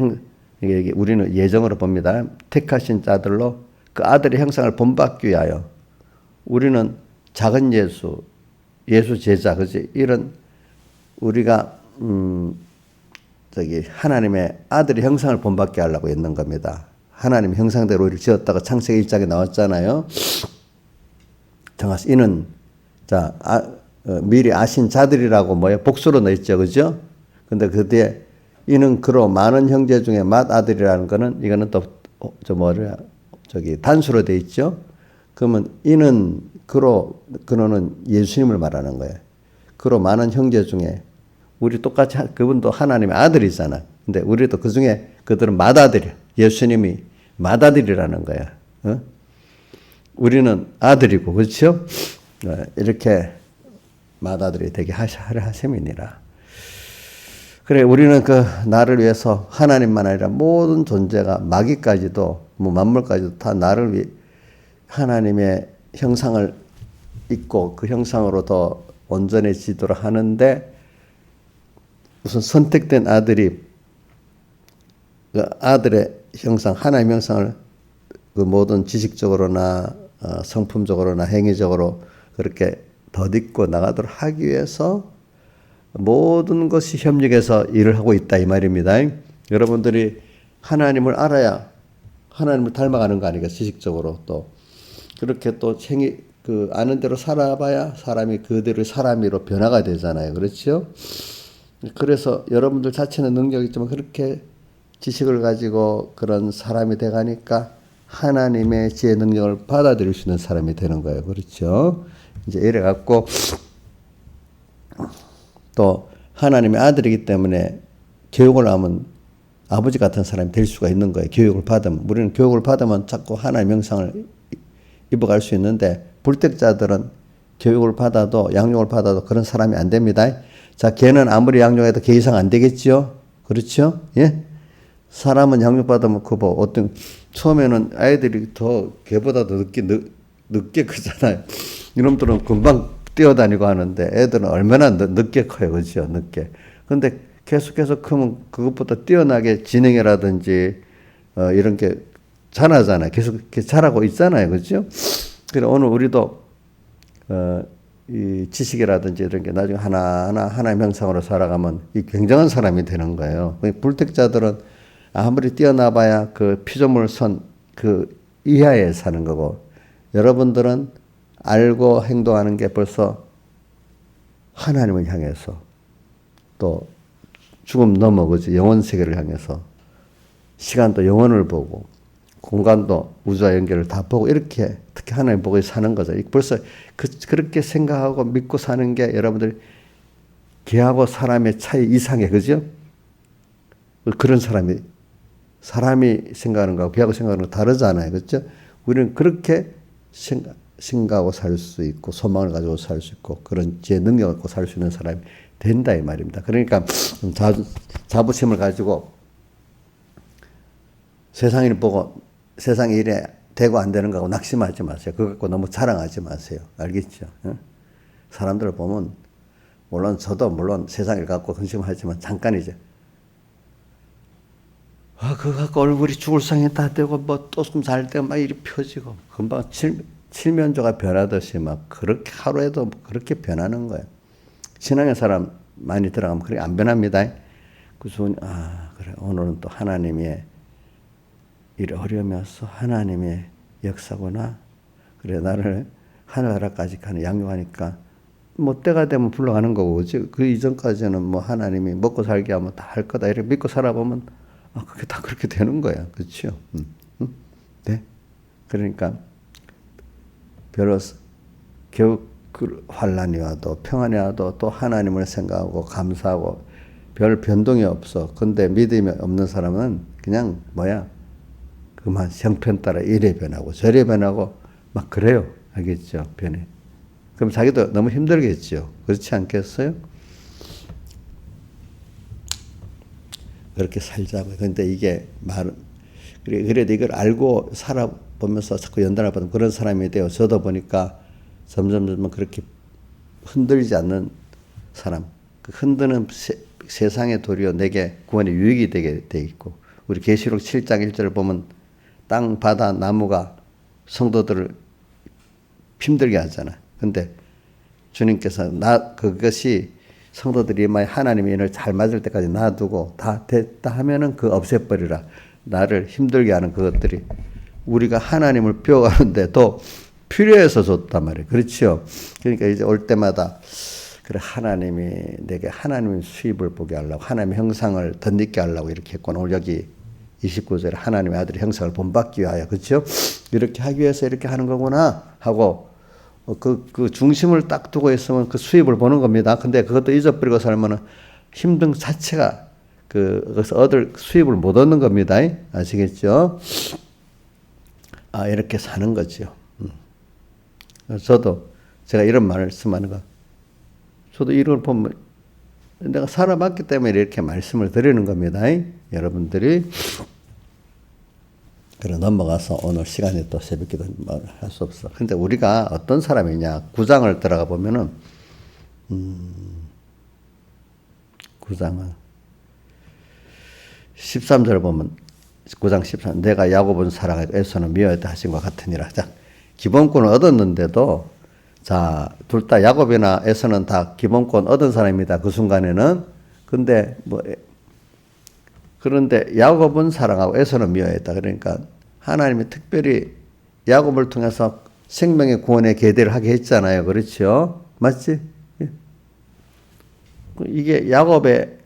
이게 우리는 예정으로 봅니다. 택하신 자들로 그 아들의 형상을 본받기 위하여 우리는 작은 예수 제자, 그지? 이런 우리가 하나님의 아들의 형상을 본받게 하려고 했는 겁니다. 하나님의 형상대로 우리를 지었다가 창세기 1장에 나왔잖아요. 정하시 이는 미리 아신 자들이라고 복수로 넣었죠, 그죠? 근데 그 뒤에 이는 그로 많은 형제 중에 맏아들이라는 거는 이거는 단수로 돼 있죠. 그러면 이는 그로는 예수님을 말하는 거예요. 그로 많은 형제 중에 우리 똑같이 그분도 하나님의 아들이잖아. 근데 우리도 그 중에 그들은 맏아들이야. 예수님이 맏아들이라는 거야. 우리는 아들이고 그렇죠? 이렇게 맏아들이 되게 하려 하심이니라. 그래 우리는 그 나를 위해서 하나님만 아니라 모든 존재가 마귀까지도 만물까지도 다 나를 위해 하나님의 형상을 입고 그 형상으로 더 온전해지도록 하는데 우선 선택된 아들이 그 아들의 형상, 하나님의 형상을 그 모든 지식적으로나 성품적으로나 행위적으로 그렇게 덧입고 나가도록 하기 위해서 모든 것이 협력해서 일을 하고 있다 이 말입니다. 여러분들이 하나님을 알아야 하나님을 닮아가는 거 아니겠어요? 지식적으로 또 그렇게 또 아는 대로 살아봐야 사람이 그대로 사람으로 변화가 되잖아요. 그렇죠? 그래서 여러분들 자체는 능력이 있지만 그렇게 지식을 가지고 그런 사람이 돼가니까 하나님의 지혜 능력을 받아들일 수 있는 사람이 되는 거예요. 그렇죠? 이제 이래갖고 또 하나님의 아들이기 때문에 교육을 하면 아버지 같은 사람이 될 수가 있는 거예요. 교육을 받으면. 우리는 교육을 받으면 자꾸 하나님의 형상을 입어갈 수 있는데 불택자들은 교육을 받아도 양육을 받아도 그런 사람이 안 됩니다. 자, 걔는 아무리 양육해도 걔 이상 안 되겠죠? 그렇죠? 예? 사람은 양육받으면 처음에는 아이들이 걔보다 더 늦게 크잖아요. 이놈들은 금방 뛰어다니고 하는데 애들은 얼마나 늦게 커요. 그죠? 늦게. 근데 계속해서 크면 그것보다 뛰어나게 지능이라든지, 이런 게 자라잖아요. 계속 이렇게 자라고 있잖아요. 그죠? 그래서 오늘 우리도, 이 지식이라든지 이런 게 나중에 하나하나 하나의 형상으로 살아가면 이 굉장한 사람이 되는 거예요. 불택자들은 아무리 뛰어나봐야 그 피조물 그 이하에 사는 거고, 여러분들은 알고 행동하는 게 벌써 하나님을 향해서 또 죽음 넘어, 그지? 영원 세계를 향해서 시간도 영원을 보고 공간도 우주와 연결을 다 보고 이렇게 특히 하나님 보고 사는 거죠. 벌써 그렇게 생각하고 믿고 사는 게 여러분들 개하고 사람의 차이 이상해, 그죠? 그런 사람이 생각하는 거하고 개하고 생각하는 거 다르잖아요, 그렇죠? 우리는 그렇게 생각하고 살 수 있고 소망을 가지고 살 수 있고 그런 지혜 능력을 갖고 살 수 있는 사람이 된다 이 말입니다. 그러니까 자부심을 가지고 세상 일 보고 세상 일에 되고 안 되는 거하고 낙심하지 마세요. 그거 갖고 너무 자랑하지 마세요. 알겠죠? 사람들을 보면 물론 저도 물론 세상 일 갖고 근심하지만 잠깐이죠. 그거 갖고 얼굴이 죽을 상에 다 되고 또 좀 잘 되고 막 이리 펴지고 금방 칠면조가 변하듯이 막 그렇게 하루에도 그렇게 변하는 거예요. 신앙의 사람 많이 들어가면 그렇게 안 변합니다. 그래서 그래 오늘은 또 하나님의 일 어려우면서 하나님의 역사구나. 그래 나를 하늘나라까지 가는 양육하니까 뭐 때가 되면 불러가는 거고 그 이전까지는 뭐 하나님이 먹고 살게 하면 다 할 거다 이렇게 믿고 살아보면 그게 다 그렇게 되는 거야. 그렇죠? 네. 그러니까 겨우 환란이 와도 평안이 와도 또 하나님을 생각하고 감사하고 별 변동이 없어. 근데 믿음이 없는 사람은 그냥 그만 형편 따라 이래 변하고 저래 변하고 막 그래요. 알겠죠? 변해. 그럼 자기도 너무 힘들겠죠. 그렇지 않겠어요? 그렇게 살자고. 근데 이게 그래도 이걸 알고 살아보면서 자꾸 연단을 받으면 그런 사람이 돼요. 저도 보니까 점점 그렇게 흔들리지 않는 사람. 그 흔드는 세상의 도리어 내게 구원의 유익이 되게 돼 있고, 우리 계시록 7장 1절을 보면 땅, 바다, 나무가 성도들을 힘들게 하잖아. 근데 주님께서 그것이 성도들이 하나님의 인을 잘 맞을 때까지 놔두고 다 됐다 하면은 그 없애버리라. 나를 힘들게 하는 그것들이 우리가 하나님을 배워가는데 더 필요해서 줬단 말이에요. 그렇죠? 그러니까 이제 올 때마다 그래 하나님이 내게 하나님의 수입을 보게 하려고 하나님의 형상을 덧입게 하려고 이렇게 했구나. 오늘 여기 29절에 하나님의 아들의 형상을 본받기 위하여 그렇죠? 이렇게 하기 위해서 이렇게 하는 거구나 하고 그 중심을 딱 두고 있으면 그 수입을 보는 겁니다. 근데 그것도 잊어버리고 살면은 힘든 자체가 거기서 얻을 수입을 못 얻는 겁니다. 아시겠죠? 이렇게 사는 거죠. 저도 제가 이런 말씀하는 거, 저도 이걸 보면 내가 살아봤기 때문에 이렇게 말씀을 드리는 겁니다. 여러분들이 그래 넘어가서 오늘 시간에 또 새벽기도 할 수 없어. 근데 우리가 어떤 사람이냐 9장을 들어가 보면은 9장은 13절 보면 9장 13 내가 야곱은 사랑하고 에서는 미워했다 하신 것 같으니라. 자, 기본권을 얻었는데도 자, 둘 다 야곱이나 에서는 다 기본권 얻은 사람입니다. 그 순간에는. 근데 그런데 야곱은 사랑하고 에서는 미워했다. 그러니까 하나님이 특별히 야곱을 통해서 생명의 구원의 계대를 하게 했잖아요. 그렇죠? 맞지? 이게 야곱의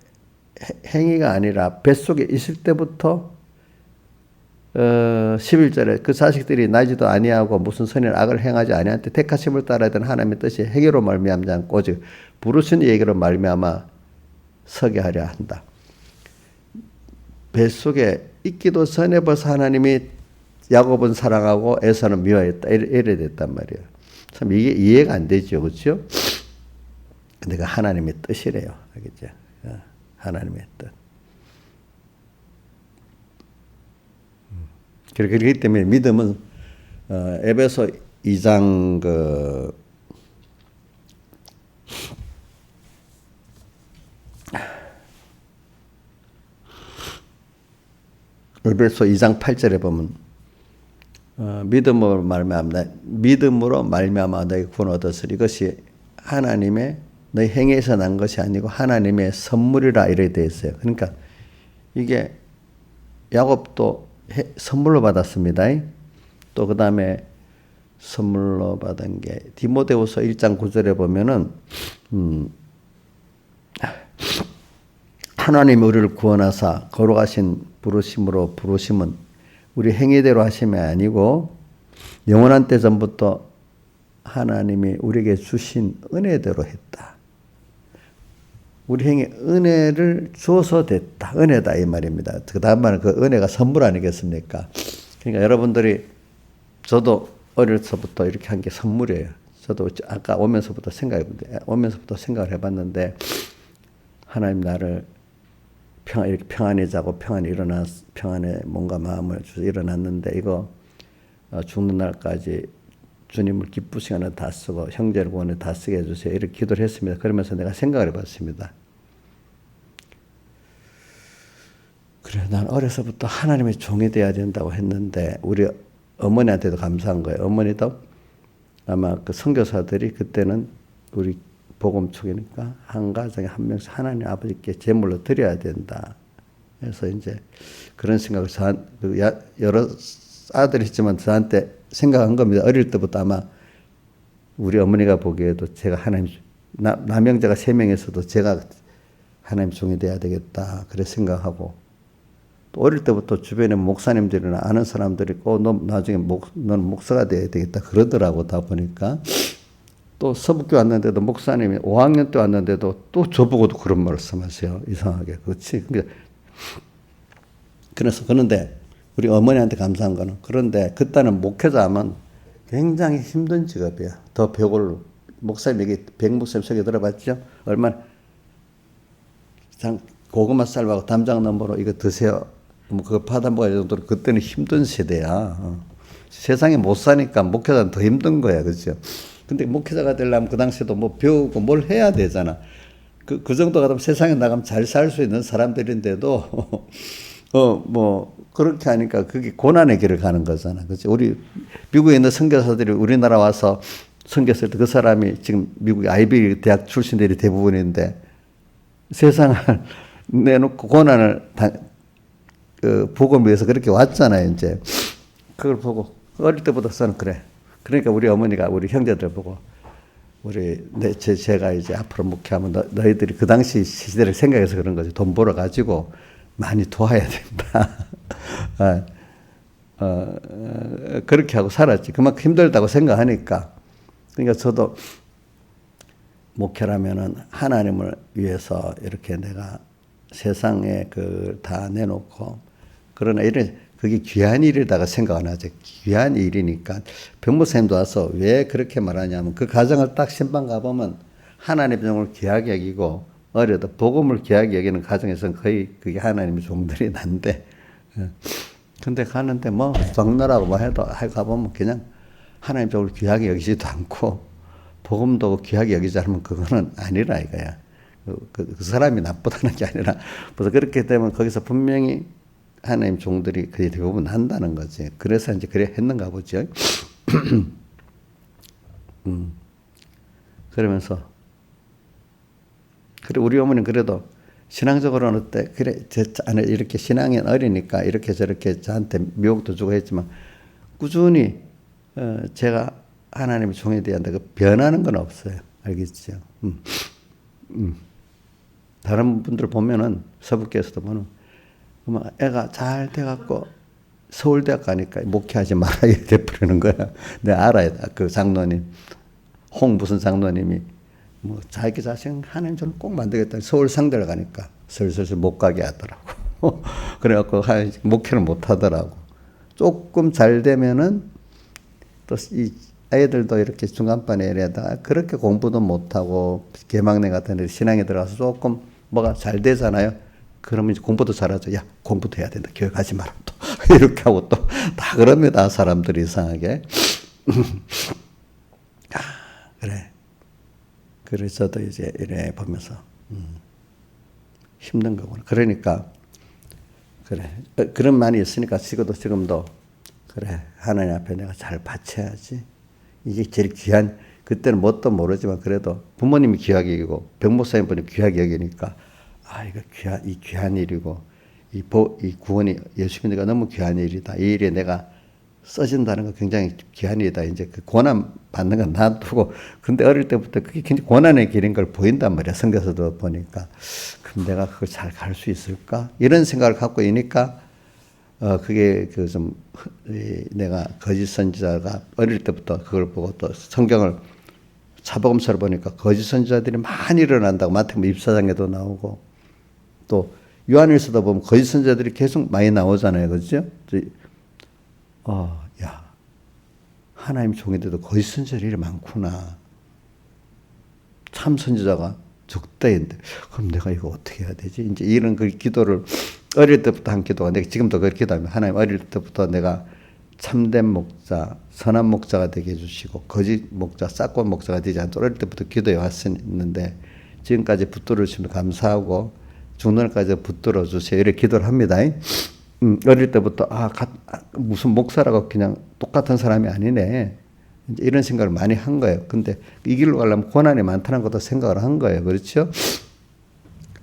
행위가 아니라 뱃속에 있을 때부터 11절에 그 자식들이 나지도 아니하고 무슨 선인 악을 행하지 아니한테 택하심을 따라야 되는 하나님의 뜻이 행위로 말미암지 않고 오직 부르신 얘기로 말미암아 서게 하려 한다. 뱃속에 있기도 전에 벌써 하나님이 야곱은 사랑하고 에서는 미워했다. 이래 됐단 말이에요. 참 이게 이해가 안 되죠. 그렇죠? 근데 그 하나님의 뜻이래요. 알겠죠? 하나님의 뜻. 그렇기 때문에 믿음은 에베소 2장 에베소 2장 8절에 보면 믿음으로 말미암아 너희 구원 얻었으리 이것이 하나님의 너희 행위에서 난 것이 아니고 하나님의 선물이라 이렇게 되어 있어요. 그러니까 이게 야곱도 선물로 받았습니다. 또 그 다음에 선물로 받은 게 디모데후서 1장 9절에 보면은 하나님이 우리를 구원하사 거룩하신 부르심으로 부르심은 우리 행위대로 하심이 아니고 영원한 때 전부터 하나님이 우리에게 주신 은혜대로 했다. 우리 행위 은혜를 주어서 됐다. 은혜다 이 말입니다. 그 다음 말은 그 은혜가 선물 아니겠습니까? 그러니까 여러분들이 저도 어려서부터 이렇게 한 게 선물이에요. 저도 아까 오면서부터 생각을 해봤는데 하나님 나를 이렇게 평안히 자고 평안히 평안에 몸과 마음을 주셔서 일어났는데 이거 죽는 날까지 주님을 기쁘시게 하는 다 쓰고 형제를 구원에 다 쓰게 해주세요. 이렇게 기도를 했습니다. 그러면서 내가 생각을 해봤습니다. 그래, 난 어려서부터 하나님의 종이 되어야 된다고 했는데 우리 어머니한테도 감사한 거예요. 어머니도 아마 그 선교사들이 그때는 우리 복음 축이니까 한 가정에 한 명씩 하나님 아버지께 제물로 드려야 된다. 그래서 이제 그런 생각을 여러 아들이 있지만 저한테 생각한 겁니다. 어릴 때부터 아마 우리 어머니가 보기에도 제가 하나님, 남형제가 3명에서도 제가 하나님 종이 돼야 되겠다. 그래 생각하고 또 어릴 때부터 주변에 목사님들이나 아는 사람들이 너 나중에 너는 목사가 돼야 되겠다. 그러더라고. 다 보니까. 또 서북교 왔는데도 목사님이 5학년 때 왔는데도 또 저보고도 그런 말씀하세요. 이상하게. 그렇지. 그래서 그런데 우리 어머니한테 감사한 거는 그런데 그때는 목회자 하면 굉장히 힘든 직업이야. 더 벽을 목사님 얘기 백목사님 소개 들어봤죠? 얼마나 고구마 쌀하고 담장 넘버로 이거 드세요. 뭐 그거 받아 먹어야 정도로 그때는 힘든 세대야. 세상에 못 사니까 목회자는 더 힘든 거야. 그렇죠? 근데 목회자가 되려면 그 당시에도 뭐 배우고 뭘 해야 되잖아. 그 정도가 되면 세상에 나가면 잘 살 수 있는 사람들인데도 뭐 그렇게 하니까 그게 고난의 길을 가는 거잖아. 그렇지? 우리 미국에 있는 선교사들이 우리나라 와서 선교했을 때 그 사람이 지금 미국 아이비 대학 출신들이 대부분인데 세상을 내놓고 고난을 복음을 위해서 그렇게 왔잖아요. 이제 그걸 보고 어릴 때부터 저는 그래. 그러니까 우리 어머니가 우리 형제들 보고 제가 이제 앞으로 목회하면 너희들이 그 당시 시대를 생각해서 그런 거지. 돈 벌어 가지고 많이 도와야 된다. 그렇게 하고 살았지. 그만큼 힘들다고 생각하니까. 그러니까 저도 목회라면은 하나님을 위해서 이렇게 내가 세상에 다 내놓고 그러나 그게 귀한 일이다가 생각 안 하죠. 귀한 일이니까. 병목사님도 와서 왜 그렇게 말하냐면 그 가정을 딱 신방 가보면 하나님의 종을 귀하게 여기고 어려도 복음을 귀하게 여기는 가정에서는 거의 그게 하나님의 종들이 난데 근데 가는데 뭐 적나라고 뭐 해도 가보면 그냥 하나님 종을 귀하게 여기지도 않고 복음도 귀하게 여기지 않으면 그거는 아니라 이거야. 그 사람이 나쁘다는 게 아니라 그래서 그렇게 되면 거기서 분명히 하나님 종들이 거의 대부분 한다는 거지. 그래서 이제 그래 했는가 보죠. 그러면서 그래 우리 어머니는 그래도 신앙적으로는 어때? 그래 제 안에 이렇게 신앙이 어리니까 이렇게 저렇게 저한테 미혹도 주고 했지만 꾸준히 제가 하나님의 종에 대한 그 변하는 건 없어요. 알겠죠? 다른 분들 보면은 서북교에서도 보면 애가 잘 돼갖고 서울대학 가니까 목회하지 말아야 돼버리는 거야. 내가 알아야 돼. 그 장로님 무슨 장로님이 뭐 자기 자신 하나님 저는 꼭 만들겠다. 서울 상대를 가니까 슬슬 못 가게 하더라고. 그래갖고 목회를 못 하더라고. 조금 잘 되면은 또 이 애들도 이렇게 중간반에 이래다가 그렇게 공부도 못하고 개막내 같은 데 신앙에 들어가서 조금 뭐가 잘 되잖아요. 그러면 이제 공부도 잘하죠. 야, 공부도 해야 된다. 교회 가지 마라. 또 이렇게 하고 또 다 그럽니다. 사람들이 이상하게. 그래. 그래서도 이제 이래 보면서 힘든 거구나. 그러니까 그래. 그런 말이 있으니까 지금도 그래. 하나님 앞에 내가 잘 바쳐야지. 이게 제일 귀한, 그때는 뭣도 모르지만 그래도 부모님이 귀하게 여기고 병목사님 분이 귀하게 여기니까 이거 이 귀한 일이고 이 구원이 예수 믿는 거 너무 귀한 일이다. 이 일에 내가 써진다는 거 굉장히 귀한 일이다. 이제 그 고난 받는 건 놔두고 근데 어릴 때부터 그게 굉장히 고난의 길인 걸 보인단 말이야. 성경에서도 보니까 그럼 내가 그걸 잘 갈 수 있을까? 이런 생각을 갖고 있으니까 그게 내가 거짓 선지자가 어릴 때부터 그걸 보고 또 성경을 사복음서를 보니까 거짓 선지자들이 많이 일어난다고 마태복음 24장에도 나오고 또 요한일서도 보면 거짓 선지자들이 계속 많이 나오잖아요. 그렇죠? 야, 하나님 종인데도 거짓 선지자들이 많구나. 참 선지자가 적다인데 그럼 내가 이거 어떻게 해야 되지? 이제 이런 그 기도를 어릴 때부터 한 기도가 내가 지금도 그렇게 기도하면 하나님 어릴 때부터 내가 참된 목자, 선한 목자가 되게 해주시고 거짓 목자, 싹권 목자가 되지 않도록 어릴 때부터 기도해 왔었는데 지금까지 붙들어 주시면 감사하고 죽는 날까지 붙들어 주세요. 이렇게 기도를 합니다. 어릴 때부터 무슨 목사라고 그냥 똑같은 사람이 아니네. 이제 이런 생각을 많이 한 거예요. 근데 이 길로 가려면 고난이 많다는 것도 생각을 한 거예요. 그렇죠?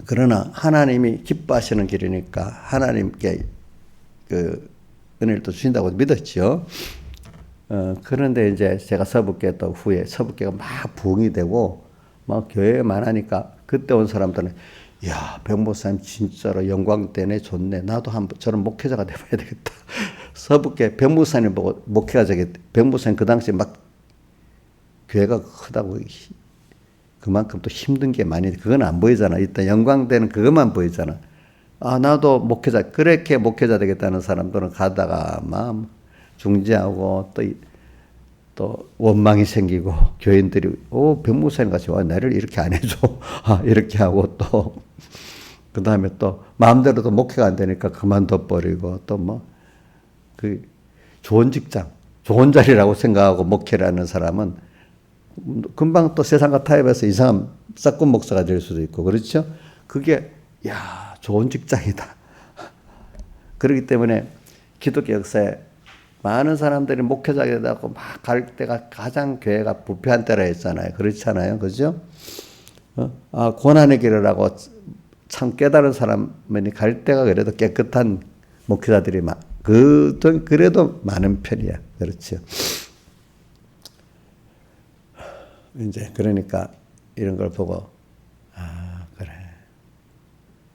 그러나 하나님이 기뻐하시는 길이니까 하나님께 그 은혜를 또 주신다고 믿었죠. 그런데 이제 제가 서북계 또 후에 서북계가 막 부흥이 되고 막 교회에 많으니까 그때 온 사람들은 야, 백 목사님 진짜로 영광되네, 좋네. 나도 한번 저런 목회자가 돼봐야 되겠다. 서북계 백 목사님 보고 목회가 되겠다. 백 목사님 그 당시에 막 교회가 크다고 그만큼 또 힘든 게 많이, 그건 안 보이잖아. 일단 영광되는 그것만 보이잖아. 아, 나도 목회자, 그렇게 목회자 되겠다는 사람들은 가다가 막 중지하고 또 원망이 생기고 교인들이 백 목사님 같이 와 나를 이렇게 안 해줘. 아, 이렇게 하고 또 그 다음에 또 마음대로 또 목회가 안 되니까 그만둬 버리고 또 뭐 그 좋은 직장, 좋은 자리라고 생각하고 목회를 하는 사람은 금방 또 세상과 타협해서 이상한 싹군 목사가 될 수도 있고 그렇죠? 그게 야, 좋은 직장이다. 그렇기 때문에 기독교 역사에 많은 사람들이 목회자가 되고 막 갈 때가 가장 교회가 부패한 때라 했잖아요. 그렇잖아요. 그죠? 아, 고난의 길을 하고 참 깨달은 사람이 갈 때가 그래도 깨끗한 목회자들이 그래도 많은 편이야. 그렇죠. 이제 그러니까 이런 걸 보고 아, 그래.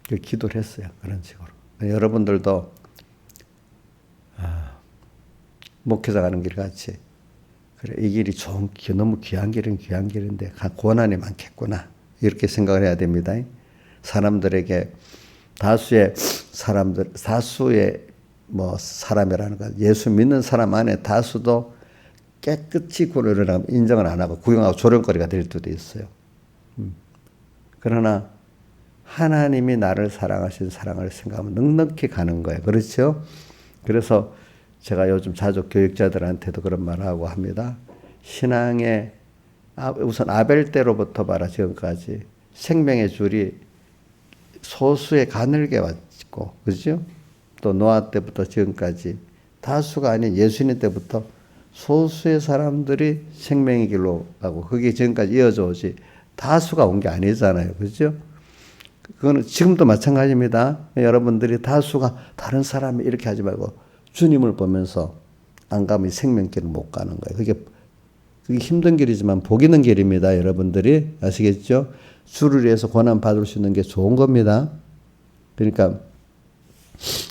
그 기도를 했어요. 그런 식으로. 여러분들도 목회자 가는 길 같이 그래, 이 길이 너무 귀한 길인데 고난이 많겠구나 이렇게 생각을 해야 됩니다. 사람들에게 다수의 뭐 사람이라는 것, 예수 믿는 사람 안에 다수도 깨끗이 구원을 인정을 안 하고 구경하고 조롱거리가 될 수도 있어요. 그러나 하나님이 나를 사랑하신 사랑을 생각하면 넉넉히 가는 거예요. 그렇죠? 그래서 제가 요즘 자주 교육자들한테도 그런 말을 하고 합니다. 신앙의 우선 아벨 때로부터 봐라 지금까지 생명의 줄이 소수의 가늘게 왔고, 그죠? 또 노아 때부터 지금까지 다수가 아닌 예수님 때부터 소수의 사람들이 생명의 길로 가고 그게 지금까지 이어져 오지 다수가 온 게 아니잖아요. 그죠? 그거는 지금도 마찬가지입니다. 여러분들이 다수가 다른 사람이 이렇게 하지 말고 주님을 보면서 안 가면 생명길을 못 가는 거예요. 그게 힘든 길이지만 복 있는 길입니다. 여러분들이 아시겠죠? 주를 위해서 고난 받을 수 있는 게 좋은 겁니다. 그러니까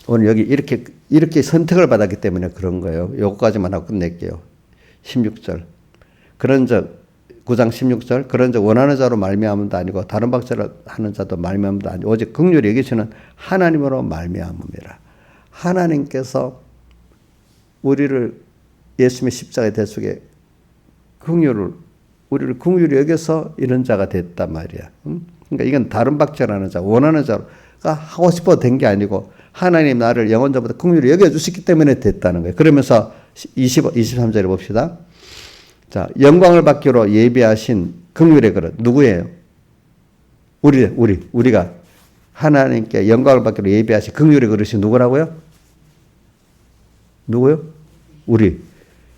오늘 여기 이렇게 선택을 받았기 때문에 그런 거예요. 요거까지만 하고 끝낼게요. 16절. 그런즉 9장 16절. 그런즉 원하는 자로 말미암음도 아니고 다른 박자를 하는 자도 말미암음도 아니고 오직 긍휼히 여기시는 하나님으로 말미암음이라. 하나님께서 우리를 예수님의 십자가의 대속에 우리를 긍휼히 여겨서 이런 자가 됐단 말이야. 그러니까 이건 다른 박자라는 자, 원하는 자가 하고 싶어 된 게 아니고 하나님 나를 영원자보다 긍휼히 여겨주셨기 때문에 됐다는 거예요. 그러면서 23절에 봅시다. 자, 영광을 받기로 예비하신 긍휼의 그릇 누구예요? 우리가 하나님께 영광을 받기로 예비하신 긍휼의 그릇이 누구라고요? 누구요? 우리.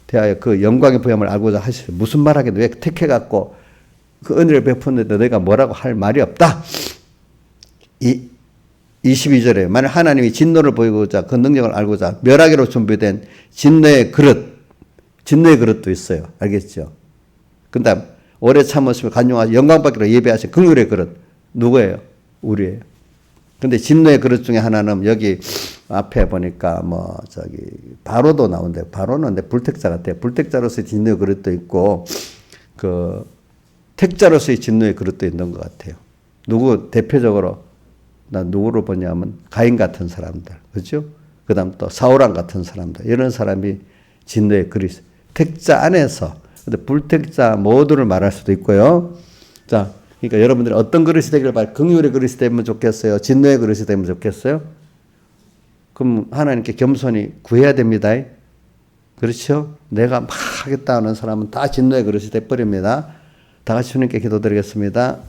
대하여 그 영광의 부함을 알고자 하시죠. 무슨 말 하겠노? 왜 택해갖고 그 은혜를 베푸는데 너희가 뭐라고 할 말이 없다. 22절에 만약 하나님이 진노를 보이고자 그 능력을 알고자 멸하기로 준비된 진노의 그릇도 있어요. 알겠죠? 그 다음 오래 참으시며 간용하시 영광받기로 예배하신 긍휼의 그릇 누구예요? 우리예요. 근데 진노의 그릇 중에 하나는 여기 앞에 보니까 바로도 나오는데 바로는 근데 불택자 같아요. 불택자로서의 진노의 그릇도 있고 그 택자로서의 진노의 그릇도 있는 것 같아요. 대표적으로 나 누구를 보냐면 가인 같은 사람들, 그렇죠? 그 다음 또 사울왕 같은 사람들, 이런 사람이 진노의 그릇, 택자 안에서, 근데 불택자 모두를 말할 수도 있고요. 자, 그러니까 여러분들이 어떤 그릇이 되기를 긍휼의 그릇이 되면 좋겠어요? 진노의 그릇이 되면 좋겠어요? 그럼 하나님께 겸손히 구해야 됩니다. 그렇죠? 내가 막 하겠다 하는 사람은 다 진노의 그릇이 돼버립니다. 다 같이 주님께 기도드리겠습니다.